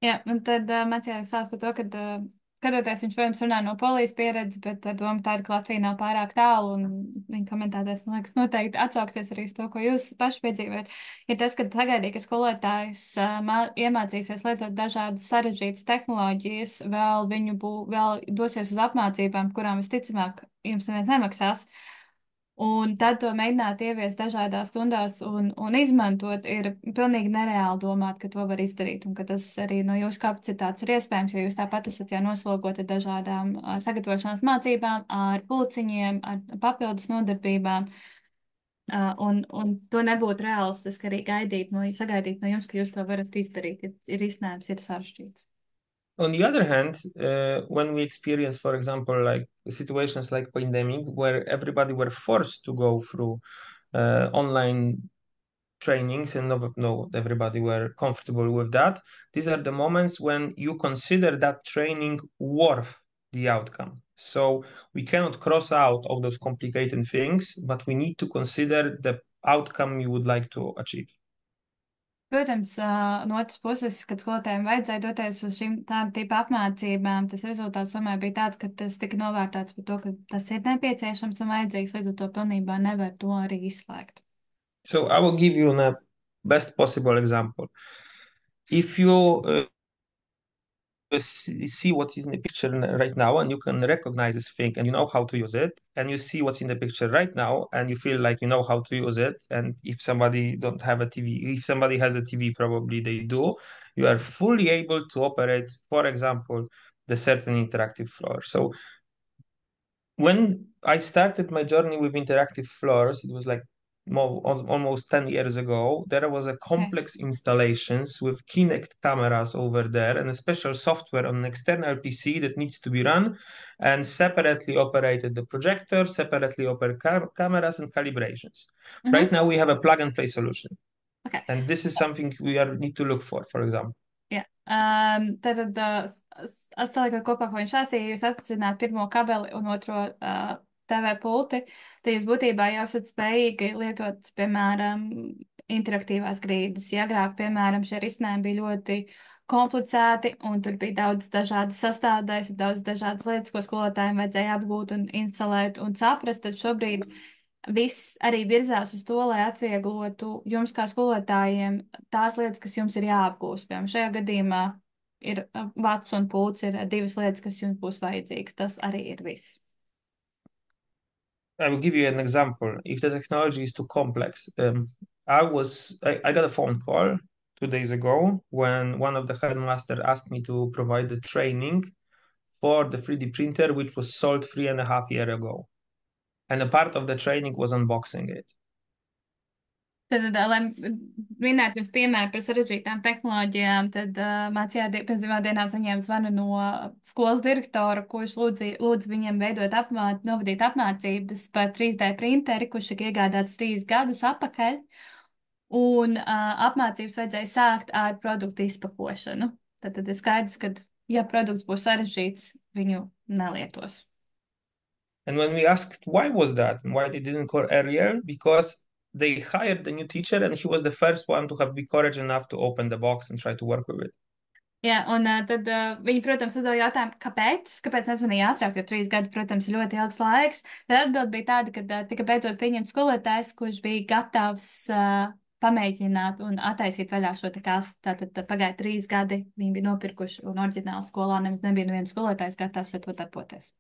Jā, un tad mācījās sāst par to, ka, skatoties, viņš, protams, runā no polijas pieredzes, bet doma tāda, ka Latvija nav pārāk tālu, un viņa komentētājs, man liekas, noteikti atsauksies arī uz to, ko jūs paši piedzīvojat, ir tas, ka sagaidīt, ka skolotājs iemācīsies lietot dažādas sarežģītas tehnoloģijas, vēl dosies uz apmācībām, kurām visticamāk jums neviens nemaksās. Un tad to mēģināt ieviest dažādās stundās un izmantot, ir pilnīgi nereāli domāt, ka to var izdarīt un ka tas arī no jūsu kapacitātes ir iespējams, jo jūs tāpat esat jau noslogoti ar dažādām sagatavošanās mācībām, ar pulciņiem, ar papildus nodarbībām. Un to nebūtu realistiski arī sagaidīt no jums, ka jūs to varat izdarīt, ja risinājums ir sarežģīts. On the other hand, when we experience, for example, like situations like pandemic, where everybody were forced to go through online trainings and not everybody were comfortable with that, these are the moments when you consider that training worth the outcome. So we cannot cross out all those complicated things, but we need to consider the outcome you would like to achieve. Protams, no otras puses, kad skolotājiem vajadzēja doties uz šīm tādu tipu apmācībām, tas rezultāts tomēr bija tāds, ka tas tika novērtēts par to, ka tas ir nepieciešams un vajadzīgs, līdz ar to pilnībā nevar to arī izslēgt. So I will give you a best possible example. If you see what is in the picture right now and you can recognize this thing and you know how to use it, and you see what's in the picture right now and you feel like you know how to use it, and if somebody don't have a TV, if somebody has a TV, probably they do, you are fully able to operate, for example, the certain interactive floor. So when I started my journey with interactive floors, it was like almost 10 years ago. There was a Okay. complex installations with Kinect cameras over there and a special software on an external PC that needs to be run and separately operated the projector, separately operate cameras and calibrations. Right Mhm. now we have a plug and play solution. Okay. And this is something need to look for example. Jā. Tātad saliekot kopā, ko viņš sāsīja, jūs atpazīstināt pirmo kabeli un otro TV pulti, tad jūs būtībā jau esat spējīgi lietot, piemēram, interaktīvās grīdas. Ja agrāk, piemēram, šie risinājumi bija ļoti komplicēti un tur bija daudz dažādas sastāvdaļas un daudz dažādas lietas, ko skolotājiem vajadzēja apgūt un instalēt un saprast, tad šobrīd viss arī virzās uz to, lai atvieglotu jums kā skolotājiem tās lietas, kas jums ir jāapgūst. Piemēram, šajā gadījumā ir vats un pūts, ir divas lietas, kas jums būs vajadzīgas. Tas arī ir viss. I will give you an example. If the technology is too complex, I got a phone call 2 days ago when one of the headmaster asked me to provide the training for the 3D printer, which was sold 3.5 years ago. And a part of the training was unboxing it. Tad, lai minētu jums piemēru par sarežģītām tehnoloģijām, tad pēc 2 dienām saņēmu zvanu no skolas direktora, kurš lūdz viņiem novadīt apmācības par 3D printeri, kurš tika iegādāts 3 gadus atpakaļ. Un apmācības vajadzēja sākt ar produktu izpakošanu. Tad ir skaidrs, ka, ja produkts būs sarežģīts, viņu nelietos. And when we asked why was that and why they didn't call earlier, because they hired the new teacher and he was the first one to have the courage enough to open the box and try to work with it. Jā, un tad viņi, protams, uzdeva jautājumu, kāpēc? Kāpēc nezvanīja ātrāk, jo 3 gadi, protams, ir ļoti ilgs laiks. Tad atbild bija tāda, ka tika beidzot pieņemts skolotājs, kurš bija gatavs pamēģināt un attaisīt vaļā šo te kasti. Tātad pagāja 3 gadi, viņi bija nopirkuši, un oriģināli skolā nemaz nebija neviens skolotājs gatavs ar to darboties.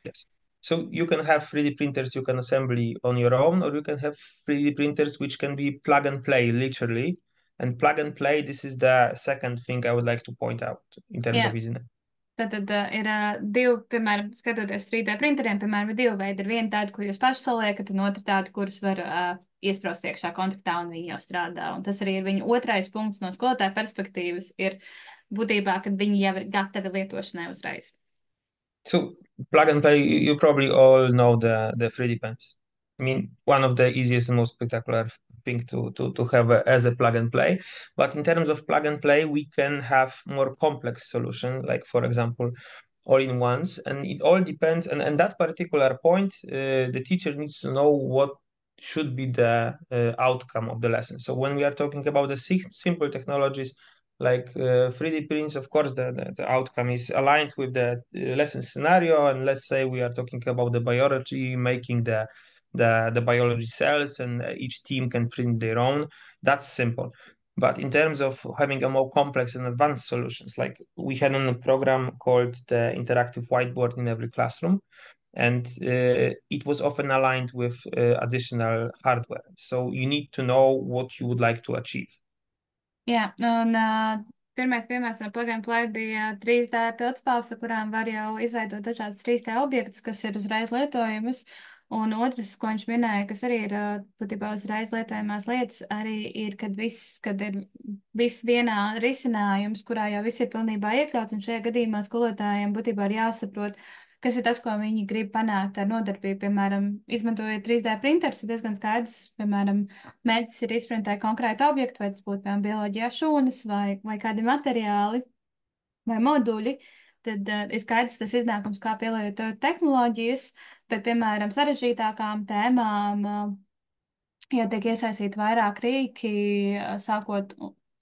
Yes. So you can have 3D printers you can assembly on your own, or you can have 3D printers which can be plug and play, literally. And plug and play, this is the second thing I would like to point out in terms Jā, of easiness. tad ir divi, piemēram, skatoties 3D printeriem, piemēram, ir divi veidi. Ir viena tāda, kur jūs paši saliekat, un otra tāda, kurus var iespraust iekšā kontaktā, un viņi jau strādā. Un tas arī ir viņa otrais punkts no skolotāja perspektīvas, ir būtībā, kad viņi jau ir gatavi lietošanai uzreiz. So plug and play, you probably all know the 3D pens. I mean, one of the easiest and most spectacular thing to have as a plug and play. But in terms of plug and play, we can have more complex solution, like for example, all in ones. And it all depends. And that particular point, the teacher needs to know what should be the outcome of the lesson. So when we are talking about the simple technologies, like 3D prints, of course, the outcome is aligned with the lesson scenario. And let's say we are talking about the biology, making the biology cells, and each team can print their own. That's simple. But in terms of having a more complex and advanced solutions, like we had on a program called the Interactive Whiteboard in Every Classroom, and it was often aligned with additional hardware. So you need to know what you would like to achieve. Jā, un pirmais piemērs no Plug and Play bija 3D pildspāvs, ar kurām var jau izveidot dažādus 3D objektus, kas ir uzreiz lietojamus. Un otrs, ko viņš minēja, kas arī ir būtībā uzreiz lietojamās lietas, arī ir, kad ir viss vienā risinājums, kurā jau viss ir pilnībā iekļauts, un šajā gadījumā skolotājiem būtībā ir jāsaprot, kas ir tas, ko viņi grib panākt ar nodarbību. Piemēram, izmantojot 3D printerus, ir diezgan skaidrs, piemēram, mērķis ir izprintēt konkrētu objektu, vai tas būtu, piemēram, bioloģijā šūnas vai kādi materiāli vai moduļi, tad ir skaidrs tas iznākums, kā pielietot tehnoloģijas, bet, piemēram, sarežģītākām tēmām, ja tiek iesaistīti vairāk rīki, sākot,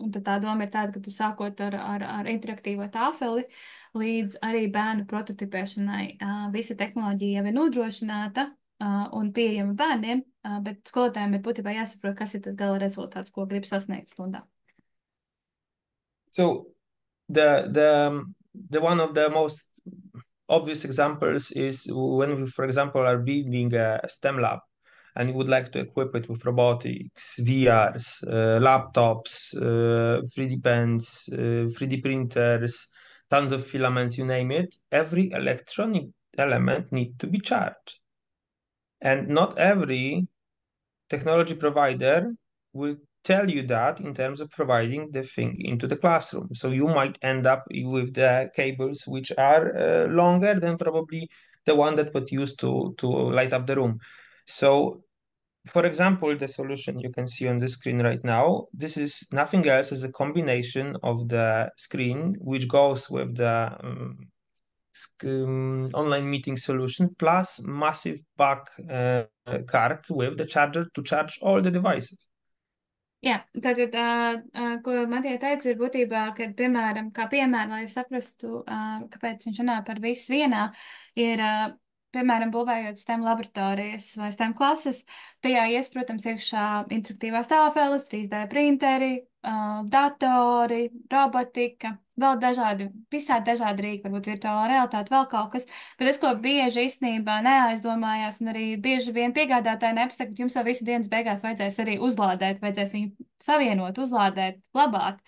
un tad tā doma ir tāda, ka tu sākot ar interaktīvo tāfeli līdz arī bērnu prototipēšanai, visa tehnoloģija jau ir nodrošināta, un pieejama bērniem, bet skolotājiem ir būtībā jāsaprot, kas ir tas gala rezultāts, ko grib sasniegt stundā. So the one of the most obvious examples is when we, for example, are building a STEM lab and you would like to equip it with robotics, VRs, laptops, 3D pens, 3D printers, tons of filaments, you name it. Every electronic element needs to be charged. And not every technology provider will tell you that in terms of providing the thing into the classroom. So you might end up with the cables which are longer than probably the one that was used to light up the room. So for example, the solution you can see on the screen right now, this is nothing else as a combination of the screen, which goes with the online meeting solution, plus massive back card with the charger to charge all the devices. Jā, tātad, ko Matija teica, ir būtībā, ka, piemēram, kā piemēram, lai jūs saprastu, kāpēc viņš runā par visu vienā, ir, piemēram, būvējot STEM laboratorijas vai STEM klases, tajā ies, protams, iekšā interaktīvās tāfeles, 3D printeri, datori, robotika, vēl dažādi, visādi dažādi rīki, varbūt virtuālā realitāte, vēl kaut kas, bet es, ko bieži īstenībā neaizdomājās, un arī bieži vien piegādātāji nepasaka, ka jums jau visu dienas beigās vajadzēs arī uzlādēt, vajadzēs viņu savienot, uzlādēt, glabāt.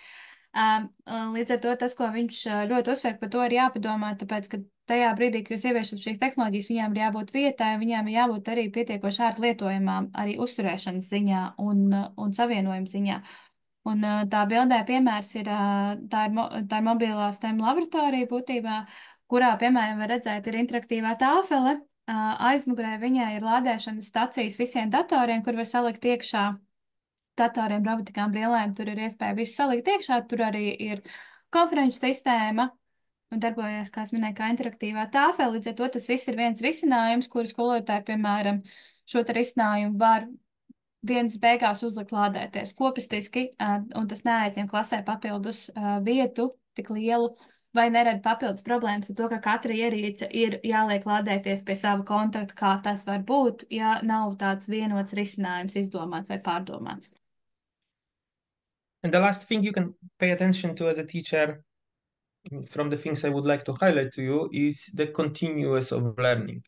Līdz ar to tas, ko viņš ļoti uzsver, par to ir jāpadomā, tāpēc, ka tajā brīdī, kad jūs ieviešat šīs tehnoloģijas, viņām ir jābūt vietai, viņām ir jābūt arī pietiekoši ārti lietojamām, arī uzturēšanas ziņā un savienojuma ziņā. Un tā bildē piemērs ir, tā ir mobilā STEM laboratorija būtībā, kurā, piemēram, var redzēt, ir interaktīvā tāfele, aizmugurē viņai ir lādēšanas stacijas visiem datoriem, kur var salikt iekšā datoriem, robotikām, brillēm, tur ir iespēja visu salikt iekšā, tur arī ir konferenču sistēma, darbojas, kā es minēju, kā interaktīvā tāfelē. Līdz ar to tas viss ir viens risinājums, kuru skolotāji, piemēram, šo te risinājumu var dienas beigās uzlikt lādēties kopistiski, un tas neaizņem klasē papildus vietu tik lielu, vai nerada papildus problēmas ar to, ka katra ierīce ir jāliek lādēties pie sava kontakta, kā tas var būt, ja nav tāds vienots risinājums izdomāts vai pārdomāts. And the last thing you can pay attention to as a teacher, from the things I would like to highlight to you, is the continuous of learning.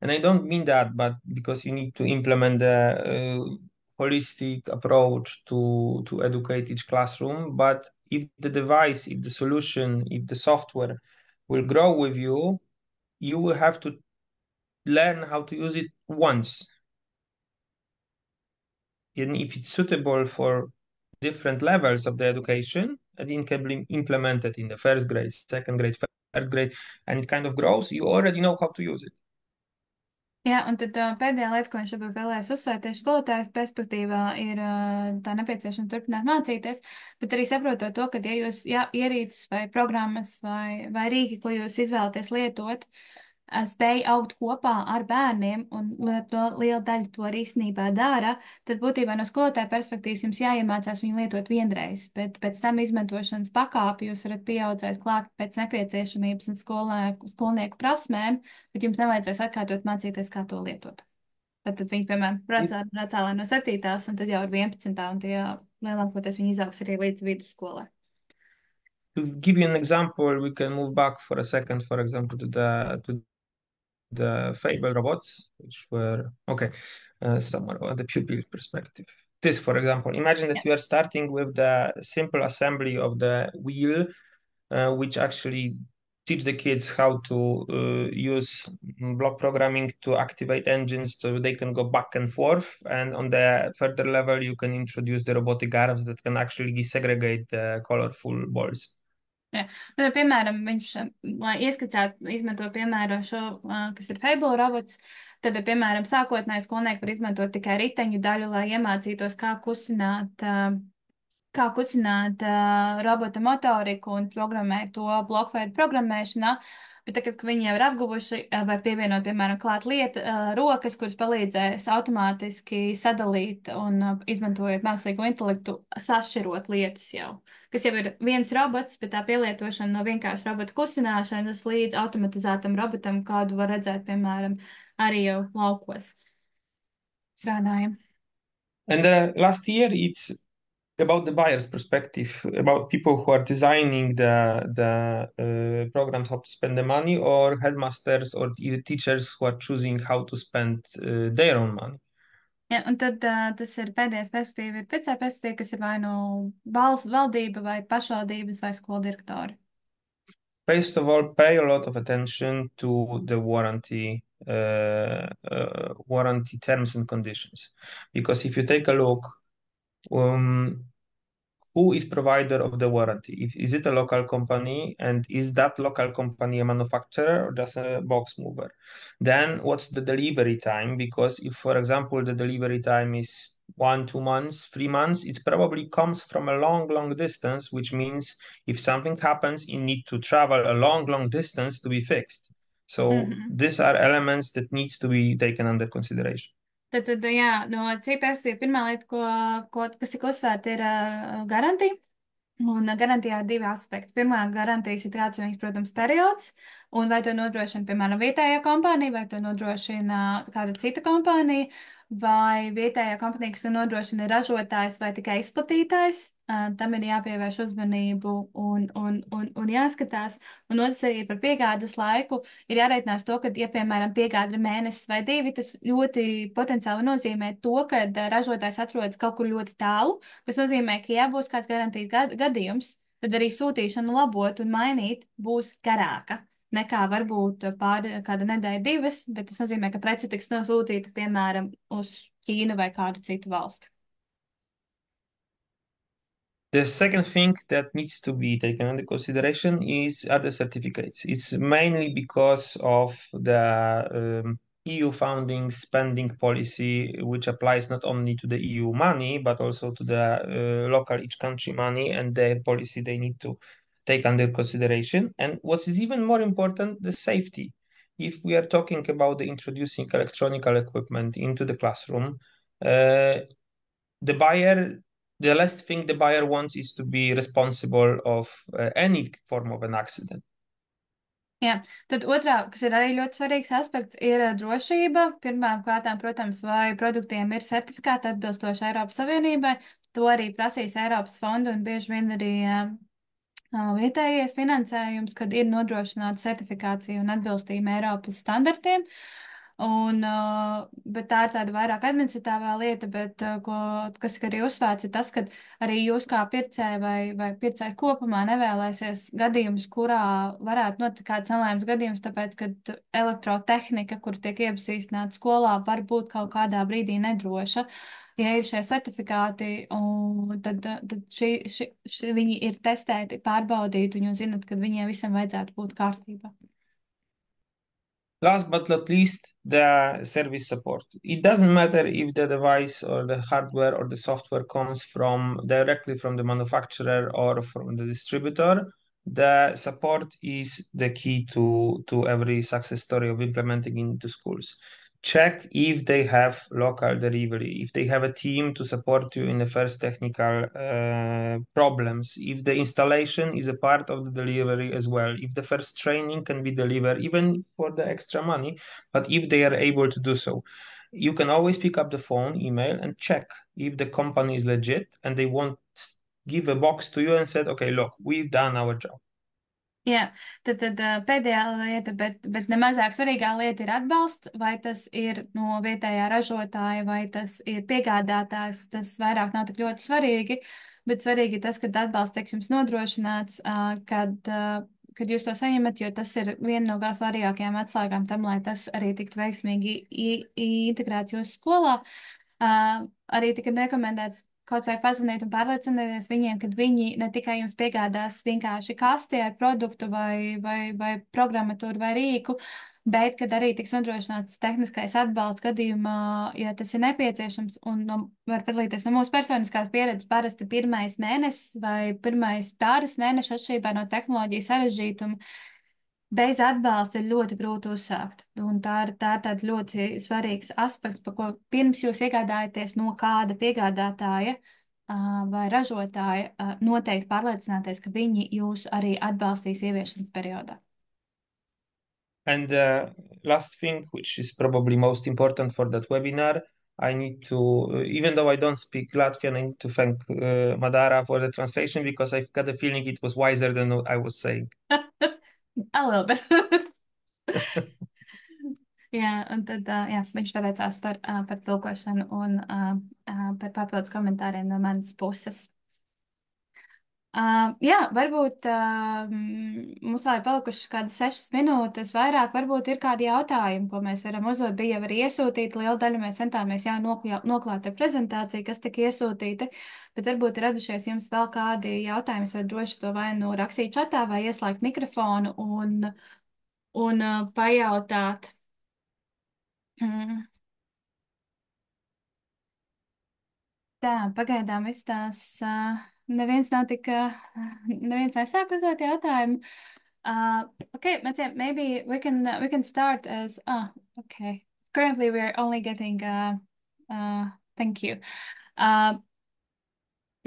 And I don't mean that, but because you need to implement the holistic approach to educate each classroom. But if the device, if the solution, if the software will grow with you, you will have to learn how to use it once. And if it's suitable for different levels of the education, and it can be implemented in the first grade, second grade, third grade, and it kind of grows, you already know how to use it. Jā, un tad pēdējā lieta, ko viņš varbūt vēlējās uzsvērt tieši skolotājas perspektīvā, ir tā nepieciešama turpināt mācīties, bet arī saprotot to, ka, ja jūs, jā, ierīces vai programmas vai rīki, ko jūs izvēlaties lietot, spēj augt kopā ar bērniem, un liela daļa to arī īstenībā dara, tad būtībā no skolotāja perspektīvas jums jāiemācās viņu lietot vienreiz, bet pēc tam izmantošanas pakāpi jūs varat pieaudzēt klāt pēc nepieciešamības un skolnieku prasmēm, bet jums nevajadzēs atkārtot mācīties, kā to lietot. Tad viņi, piemēram, brācēlē no 7. un tad jau ir 11. un tie lielākoties viņi izaugs arī līdz vidusskolai. To give you an example, we can move back for a second, for example, to the Fable robots, which were, okay, somewhere on the pupil perspective. This, for example, imagine that Yeah. you are starting with the simple assembly of the wheel, which actually teach the kids how to use block programming to activate engines so they can go back and forth. And on the further level, you can introduce the robotic arms that can actually segregate the colorful balls. Jā. Nu, piemēram, viņš, lai ieskicētu, izmanto piemēram šo, kas ir Fable robots, tad, piemēram, sākotnēji skolnieki var izmantot tikai riteņu daļu, lai iemācītos, kā kucināt robota motoriku un programmēt to blokveidu programmēšanā. Bet tagad, kad viņi jau ir apguvuši, var pievienot, piemēram, klāt rokas, kuras palīdzēs automātiski sadalīt un izmantojot mākslīgo intelektu, sašķirot lietas jau. Kas jau ir viens robots, bet tā pielietošana no vienkārši robota kustināšanas līdz automatizētam robotam, kādu var redzēt, piemēram, arī jau laukos strādājam. And last year, it's about the buyer's perspective, about people who are designing the programs, how to spend the money, or headmasters or teachers who are choosing how to spend their own money. Ja, un tad tas ir pēdējais perspektīva, ir pēcē perspektīva, kas ir vai nu valdība vai pašvaldības vai skolu direktori. First of all, pay a lot of attention to the warranty terms and conditions, because if you take a look, who is provider of the warranty? Is it a local company, and is that local company a manufacturer or just a box mover? Then what's the delivery time? Because if, for example, the delivery time is 1, 2 months, 3 months, it probably comes from a long, long distance, which means if something happens, you need to travel a long, long distance to be fixed. So these are elements that needs to be taken under consideration. Tad, jā, no cik perspektīva pirmā lieta, kas tika uzsvērta, ir garantija. Un garantijā ir divi aspekti. Pirmā garantijas ir atsevišķs, protams, periods, un vai to nodrošina, piemēram, vietējā kompānija, vai to nodrošina kāda cita kompānija, vai vietējā kompānija, kas to nodrošina, ir ražotājs vai tikai izplatītājs. Tam ir jāpievērš uzmanību un jāskatās. Un otrs arī par piegādes laiku ir jāreikinās to, ka, ja, piemēram, piegāde ir mēnesis vai 2, tas ļoti potenciāli nozīmē to, ka ražotājs atrodas kaut kur ļoti tālu, kas nozīmē, ka, ja būs kāds garantijas gadījums, tad arī sūtīšana labot un mainīt būs garāka nekā varbūt kāda nedēļa 2, bet tas nozīmē, ka prece tiks nosūtīta, piemēram, uz Ķīnu vai kādu citu valsti. The second thing that needs to be taken into consideration are the certificates. It's mainly because of the EU funding spending policy, which applies not only to the EU money, but also to the local each country money and their policy they need to take under consideration. And what is even more important, the safety. If we are talking about the introducing electronic equipment into the classroom, the buyer, the last thing the buyer wants is to be responsible of any form of an accident. Jā, tad otrā, kas ir arī ļoti svarīgs aspekts, ir drošība. Pirmām kārtām, protams, vai produktiem ir certifikāti atbilstoši Eiropas Savienībai. To arī prasīs Eiropas fonda un bieži vien arī vietējais finansējums, kad ir nodrošināta certifikācija un atbilstība Eiropas standartiem. Bet tā ir tāda vairāk administratīvā lieta, bet kas arī uzsvērts, ir tas, ka arī jūs kā pircēji vai pircēji kopumā nevēlēsies gadījumus, kurā varētu notikt kāds nelaimes gadījums, tāpēc, ka elektrotehnika, kur tiek iepazīstināta skolā, var būt kaut kādā brīdī nedroša. Ja ir šie certifikāti, tad viņi ir testēti, pārbaudīti, un jūs zinat, ka viņiem visam vajadzētu būt kārtībā. Last but not least, the service support. It doesn't matter if the device or the hardware or the software comes from directly from the manufacturer or from the distributor. The support is the key to every success story of implementing into schools. Check if they have local delivery, if they have a team to support you in the first technical problems, if the installation is a part of the delivery as well, if the first training can be delivered, even for the extra money, but if they are able to do so. You can always pick up the phone, email, and check if the company is legit and they won't give a box to you and said, okay, look, we've done our job. Jā, tad pēdējā lieta, bet nemazāk svarīgā lieta ir atbalsts, vai tas ir no vietējā ražotāja, vai tas ir piegādātājs, tas vairāk nav tik ļoti svarīgi, bet svarīgi ir tas, ka atbalsts tiek jums nodrošināts, kad jūs to saņemat, jo tas ir viena no kā svarīgākajām atslēgām tam, lai tas arī tiktu veiksmīgi integrēts jūsu skolā. Arī tika rekomendēts kaut vai pazvanīt un pārliecinieties viņiem, kad viņi ne tikai jums piegādās vienkārši kasti ar produktu vai programmatūru vai rīku, bet kad arī tiks nodrošināts tehniskais atbalsts gadījumā, ja tas ir nepieciešams, un var padalīties no mūsu personiskās pieredzes, parasti pirmais mēnesis vai pirmais pāris mēneši atšķirībā no tehnoloģijas sarežģītuma. Bez atbalsta ir ļoti grūti uzsākt. Un tā ir tāda ļoti svarīgs aspekts, par ko pirms jūs iegādājaties no kāda piegādātāja vai ražotāja, noteikti pārliecināties, ka viņi jūs arī atbalstīs ieviešanas periodā. And last thing, which is probably most important for that webinar, I need to, even though I don't speak Latvian, I need to thank Madara for the translation because I've got a feeling it was wiser than what I was saying. A little bit. Jā, un tad viņš pateicās par tulkošanu un par papildus komentāriem no manas puses. Jā, varbūt mums vēl ir palikušas kādas 6 minūtes vairāk. Varbūt ir kādi jautājumi, ko mēs varam uzdot. Bija jau arī iesūtīti. Lielu daļu mēs centāmies jau noklāt ar prezentāciju, kas tika iesūtīta. Bet varbūt ir radušies jums vēl kādi jautājumi. Vai droši to vai nu rakstīt čatā, vai ieslēgt mikrofonu un pajautāt. Tā, pagaidām viss tās. Neviens nav tik, neviens nesāk uzdot jautājumu. Okay, Matija, maybe we can start as, okay. Currently we are only getting, thank you.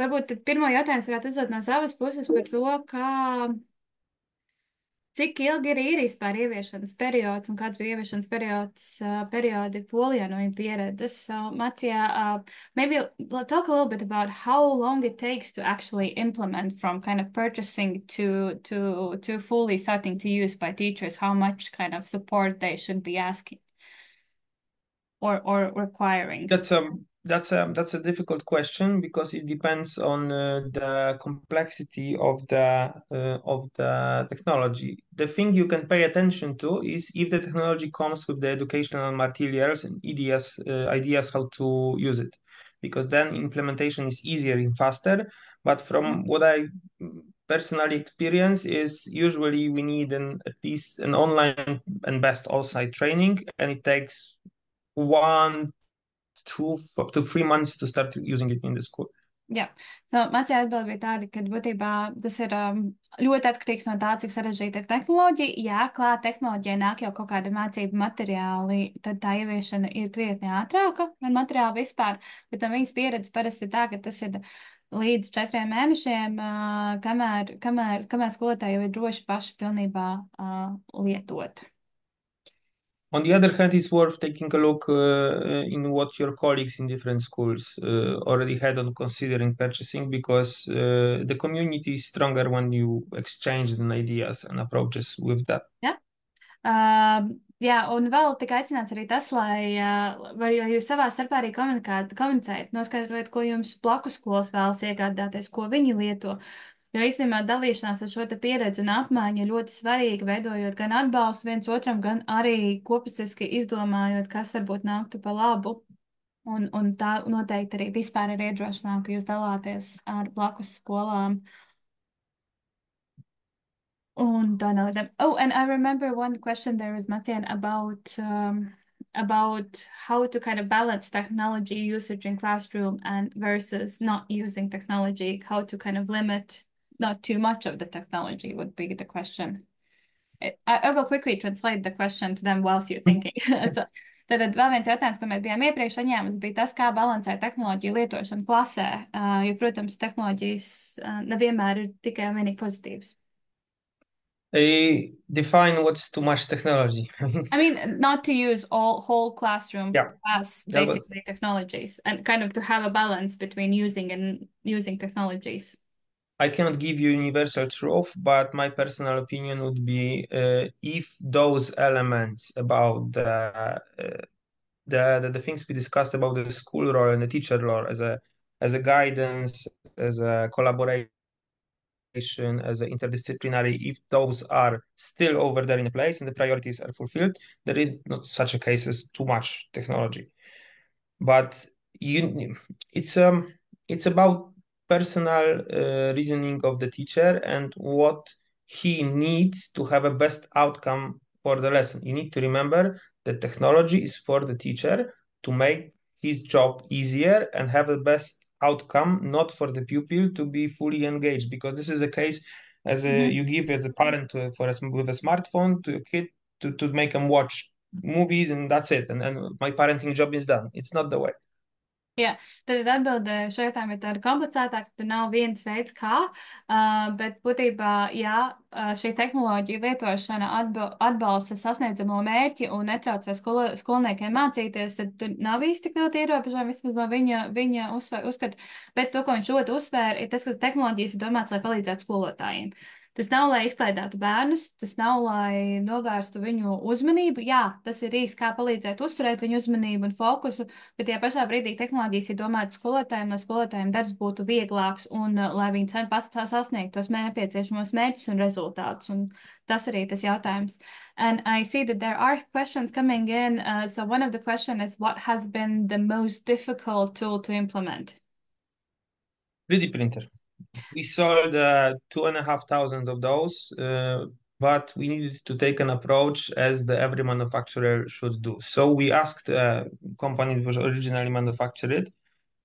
Varbūt tad pirmo jautājumu varētu uzdot no savas puses par to, cik ilgi ir īrijas vispār ieviešanas periods un kāds bija ieviešanas periodi Polijā no viņa pieredzes? So, Matija, maybe talk a little bit about how long it takes to actually implement from kind of purchasing to fully starting to use by teachers, how much kind of support they should be asking or requiring. That's a difficult question because it depends on the complexity of the technology. The thing you can pay attention to is if the technology comes with the educational materials and ideas how to use it, because then implementation is easier and faster. But from what I personally experience is usually we need at least an online and best on-site training, and it takes 1 to 3 months to start using it in the school. Jā, so, Macija atbild bija tāda, ka būtībā tas ir ļoti atkarīgs no tā, cik sarežģīta ir tehnoloģija. Jā, klāt tehnoloģijai nāk jau kaut kāda mācību materiāli, tad tā ieviešana ir krietni ātrāka ar materiālu vispār, bet no viņas pieredzes parasti ir tā, ka tas ir līdz 4 mēnešiem, kamēr skolotāji jau ir droši paši pilnībā lietot. On the other hand, it's worth taking a look in what your colleagues in different schools already had on considering purchasing, because the community is stronger when you exchange the ideas and approaches with that. Ja? Jā, un vēl tika aicināts arī tas, lai jūs savā starpā arī komunicējat, noskaidrojat, ko jums blakus skolas vēlas iegādāties, ko viņi lieto. Jo īstenībā dalīšanās ar šo te pieredzi un apmaiņu ir ļoti svarīga, veidojot gan atbalstu viens otram, gan arī kopistiski izdomājot, kas varbūt nāktu pa labu. Un tā noteikti arī vispār ir iedrošinām, ka jūs dalāties ar blakus skolām. Und dann, oh, and I remember one question there was, Matian, about how to kind of balance technology usage in classroom and versus not using technology, how to kind of limit not too much of the technology would be the question. I will quickly translate the question to them whilst you're thinking. Tad vēl viens jautājums, ko mēs bijām iepriekš saņēmuši, bija tas, kā balansēt tehnoloģiju lietošanu klasē, jo, protams, tehnoloģijas nevienmēr ir tikai un vienīgi pozitīvas. Define what's too much technology. I mean, not to use all whole classroom Yeah. as Yeah, but basically technologies and kind of to have a balance between using and using technologies. I cannot give you universal truth, but my personal opinion would be if those elements about the things we discussed about the school role and the teacher role as a guidance, as a collaboration, as an interdisciplinary, if those are still over there in place and the priorities are fulfilled, there is not such a case as too much technology. But it's it's about personal reasoning of the teacher and what he needs to have a best outcome for the lesson. You need to remember that technology is for the teacher to make his job easier and have the best outcome, not for the pupil to be fully engaged, because this is the case as you give as a parent with a smartphone to a kid to make them watch movies and that's it. And my parenting job is done. It's not the way. Jā, tad atbilde šo jautājumu ir tāda komplicētāka, tur nav viens veids kā, bet būtībā, jā, šī tehnoloģija lietošana atbalsta sasniedzamo mērķi un netraucē skolniekiem mācīties, tad tur nav īsti tik ļoti ierobežojumi, vismaz no viņa uzskata, bet to, ko viņš ļoti uzsvēra, ir tas, ka tehnoloģijas ir domāts, lai palīdzētu skolotājiem. Tas nav, lai izklaidētu bērnus, tas nav, lai novērstu viņu uzmanību. Jā, tas ir īsti, kā palīdzēt uzturēt viņu uzmanību un fokusu, bet tajā pašā brīdī tehnoloģijas ir domātas skolotājiem, lai skolotājiem darbs būtu vieglāks un lai viņi pats sasniegtu tos nepieciešamos mērķus un rezultātus. Un tas arī tas jautājums. And I see that there are questions coming in. So one of the questions is, what has been the most difficult tool to implement? 3D printer. We sold 2,500 of those, but we needed to take an approach as every manufacturer should do. So we asked a company that was originally manufactured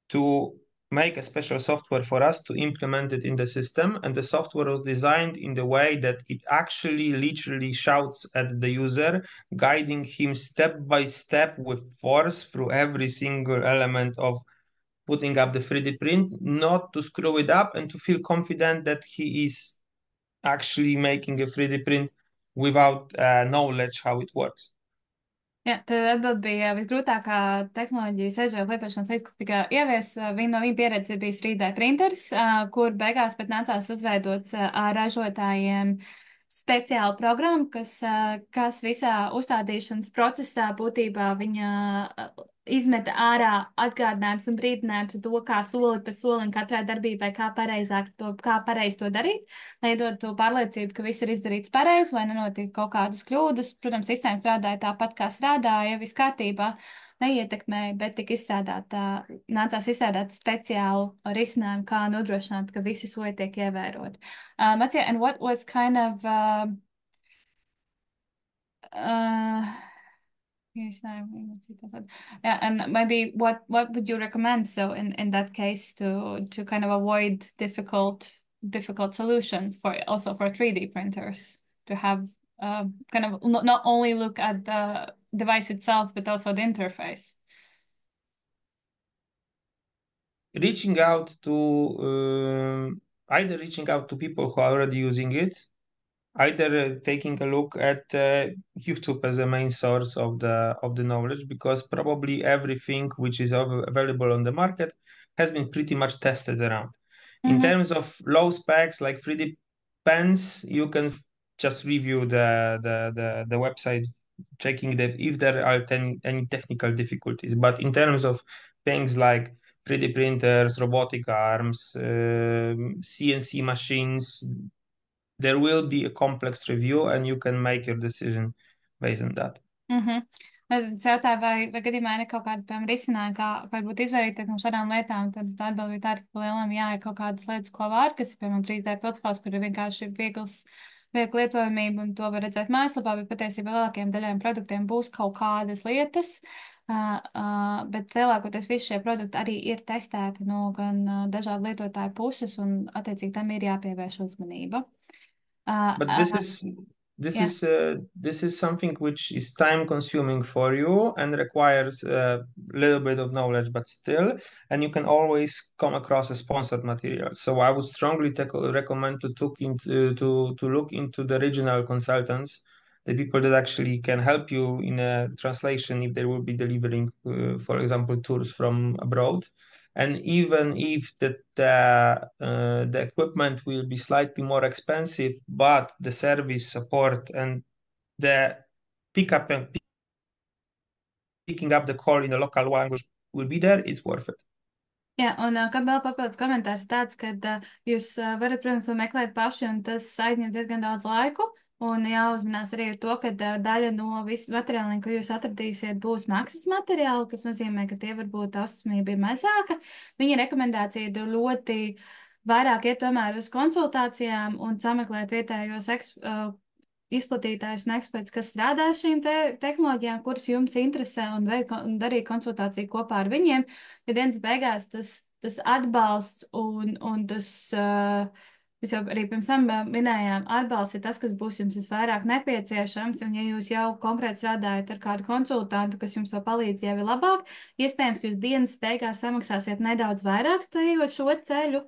to make a special software for us to implement it in the system. And the software was designed in the way that it actually literally shouts at the user, guiding him step by step with force through every single element of putting up the 3D print, not to screw it up and to feel confident that he is actually making a 3D print without knowledge how it works. Jā, tad atbild bija visgrūtākā tehnoloģijas ežēla lietošanas veids, kas tika ievies. Viena no viņa pieredzes ir bijis 3D printeris, kur beigās pat nācās uzveidots ražotājiem speciāla programma, kas visā uzstādīšanas procesā būtībā viņa izmeta ārā atgādinājums un brīdinājums par to, kā soli pa solim katrai darbībai, kā pareizi to darīt, lai dod to pārliecību, ka viss ir izdarīts pareizi, lai nenotiktu kaut kādas kļūdas. Protams, sistēma strādāja tāpat, kā strādāja, viss kārtībā, neietekmēja, bet nācās izstrādāt speciālu risinājumu, kā nodrošināt, ka visi soļi tiek ievēroti. Matija, and what was kind of Yes, yeah, and maybe what would you recommend so in that case to kind of avoid difficult solutions for also for 3D printers to have kind of not only look at the device itself but also the interface. Reaching out to either reaching out to people who are already using it, either taking a look at YouTube as a main source of the knowledge, because probably everything which is available on the market has been pretty much tested around. In Mm-hmm. terms of low specs like 3D pens, you can just review the website, checking that if there are any technical difficulties. But in terms of things like 3D printers, robotic arms, CNC machines, there will be a complex review and you can make your decision based on that. Tad es jautāju, vai gadījumā ir kaut kāda, piemēram, risinājuma, kā varbūt izvairīties no šādām lietām, tad tā atbilde bija tāda, ka lielam jā, ir kaut kādas lietas, ko var, kas ir, piemēram, 3D pildspalvas, kur ir vienkārši viegla lietojamība, un to var redzēt mājaslapā, bet patiesībā lielākajiem daļām produktiem būs kaut kādas lietas, bet lielākoties visi šie produkti arī ir testēti no gan dažādu lietotāju puses, un attiecīgi tam ir jāpievērš uzmanība. But Yeah. this is something which is time consuming for you and requires a little bit of knowledge, but still, and you can always come across a sponsored material. So I would strongly recommend to look into the regional consultants, the people that actually can help you in a translation if they will be delivering, for example, tours from abroad. And even if the equipment will be slightly more expensive, but the service support and the pickup and picking up the call in the local language will be there, it's worth it. Jā, un kā vēl papildus komentārs tāds, ka jūs varat, protams, to meklēt paši, un tas aizņem diezgan daudz laiku. Un jāuzmanās arī ar to, ka daļa no visu materiāliem, ko jūs atradīsiet, būs maksas materiāli, kas nozīmē, ka tie varbūt taustamība ir mazāka. Viņa rekomendācija ir ļoti vairāk iet tomēr uz konsultācijām un sameklēt vietējos izplatītājus un ekspertus, kas strādā ar šīm tehnoloģijām, kuras jums interesē, un darīt konsultāciju kopā ar viņiem. Ja dienas beigās tas atbalsts un tas, mēs jau arī pirms tam minējām, atbalsts ir tas, kas būs jums visvairāk nepieciešams, un ja jūs jau konkrēti strādājat ar kādu konsultantu, kas jums to palīdz, jau ir labāk, iespējams, ka jūs dienas beigās samaksāsiet nedaudz vairāk stājot šo ceļu,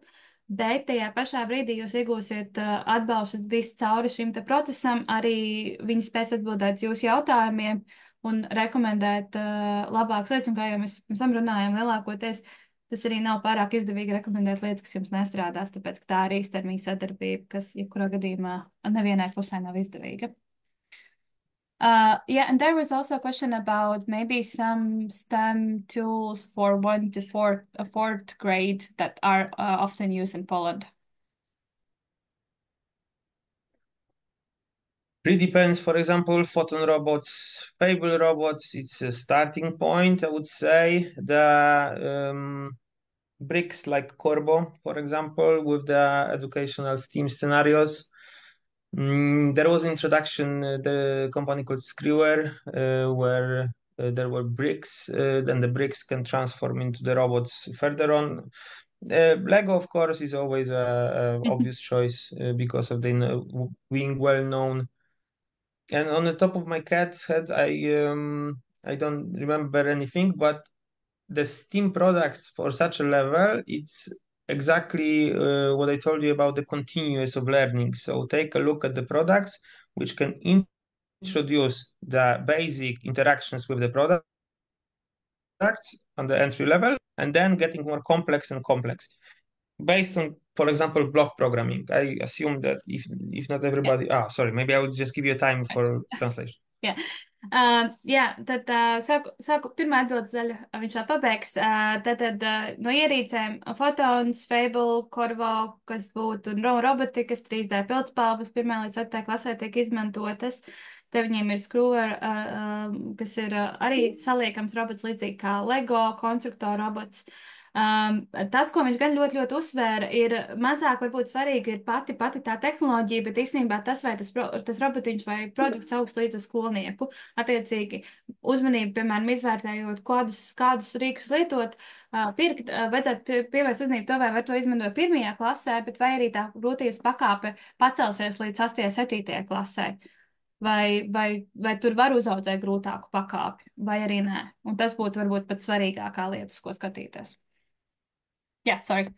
bet tajā pašā brīdī jūs iegūsiet atbalstu visu cauri šim te procesam, arī viņi spēs atbildēt jūsu jautājumiem un rekomendēt labākas lietas, un kā jau mēs pirms tam runājām, lielākoties tas arī nav pārāk izdevīgi rekomendēt lietas, kas jums nestrādās, tāpēc, ka tā ir īstermiņa sadarbība, kas jebkurā gadījumā nevienai pusē nav izdevīga. Yeah, and there was also a question about maybe some STEM tools for 1 to 4th grade that are often used in Poland. 3D pens, for example, photon robots, Fable robots, it's a starting point, I would say. The bricks like Corbo, for example, with the educational STEAM scenarios. There was an introduction, the company called Screwer, where there were bricks, then the bricks can transform into the robots further on. Lego, of course, is always a obvious choice because of the being well known. And on the top of my cat's head, I don't remember anything, but the Steam products for such a level, it's exactly what I told you about the continuous of learning. So take a look at the products which can introduce the basic interactions with the products on the entry level, and then getting more complex and complex based on, for example, block programming. I assume that if not everybody, sorry, maybe I would just give you time for translation. Jā, jā, tad sāku pirmā atbildes daļa, viņš vēl pabeigs. Tad no ierīcēm Photons, Fable, Corvo, kas būtu robotikas, 3D pildspalvas, 1. līdz 4. klasē tiek izmantotas. Te viņiem ir Screwer, kas ir arī saliekams robots, līdzīgi kā Lego, konstruktora robots. Tas, ko viņš gan ļoti, ļoti uzsvēra, ir mazāk varbūt svarīgi ir pati tā tehnoloģija, bet īstenībā tas, vai tas robotiņš vai produkts augst līdz ar skolnieku. Attiecīgi, uzmanību, piemēram, izvērtējot, kādus rīkus lietot, pirkt, vajadzētu pievērst uzmanību to, vai var to izmantot pirmajā klasē, bet vai arī tā grūtības pakāpe pacelsies līdz 8. 7. klasē. Vai tur var uzaudzēt grūtāku pakāpi, vai arī nē. Un tas būtu varbūt pat svarīgākā lietas, ko skatīties. Yeah, sorry.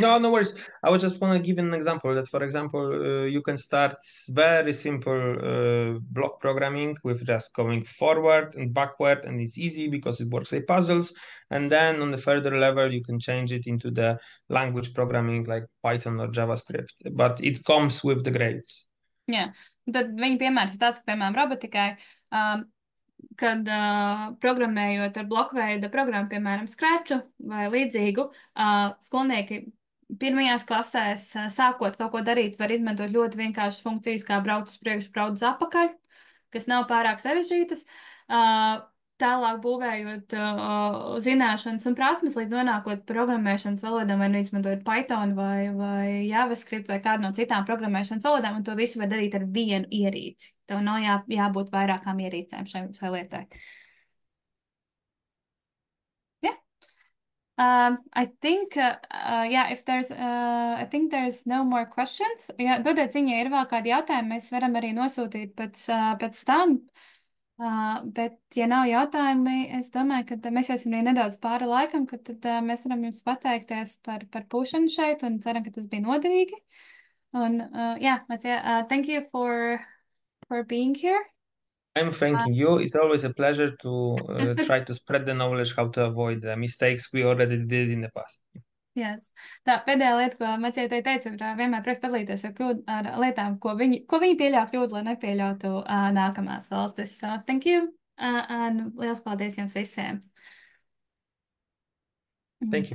No, no worries. I would just want to give an example that, for example, you can start very simple block programming with just going forward and backward, and it's easy because it works like puzzles. And then on the further level, you can change it into the language programming like Python or JavaScript, but it comes with the grades. Jā, tad viņa piemērs ir tāds, ka, piemēram, robotikai, kad programmējot ar blokveida programmu, piemēram, Scratchu vai līdzīgu, skolnieki pirmajās klasēs, sākot kaut ko darīt, var izmantot ļoti vienkāršas funkcijas, kā braukt uz priekšu, braukt uz apakaļ, kas nav pārāk sarežģītas. Tālāk būvējot zināšanas un prasmes, līdz nonākot programmēšanas valodām, vai nu izmantojot Python vai JavaScript vai kādu no citām programmēšanas valodām, un to visu var darīt ar vienu ierīci. Tev nav jābūt vairākām ierīcēm šai lietai. Yeah. I think, yeah, if there's, I think there's no more questions. Ja, dodiet ziņā, ja ir vēl kādi jautājumi, mēs varam arī nosūtīt pēc tam. Bet, ja nav jautājumi, es domāju, ka mēs jau esam arī nedaudz pāri laikam, ka tad mēs varam jums pateikties par pūšanu šeit un ceram, ka tas bija noderīgi. Un, yeah, Matija, thank you for being here. I'm thanking you. It's always a pleasure to try to spread the knowledge how to avoid the mistakes we already did in the past. Yes. Tā pēdējā lieta, ko Macija teica, ir vienmēr prieks padalīties ar lietām, ko viņi pieļauj kļūdu, lai nepieļautu nākamās valstis. So, thank you, un liels paldies jums visiem. Thank you.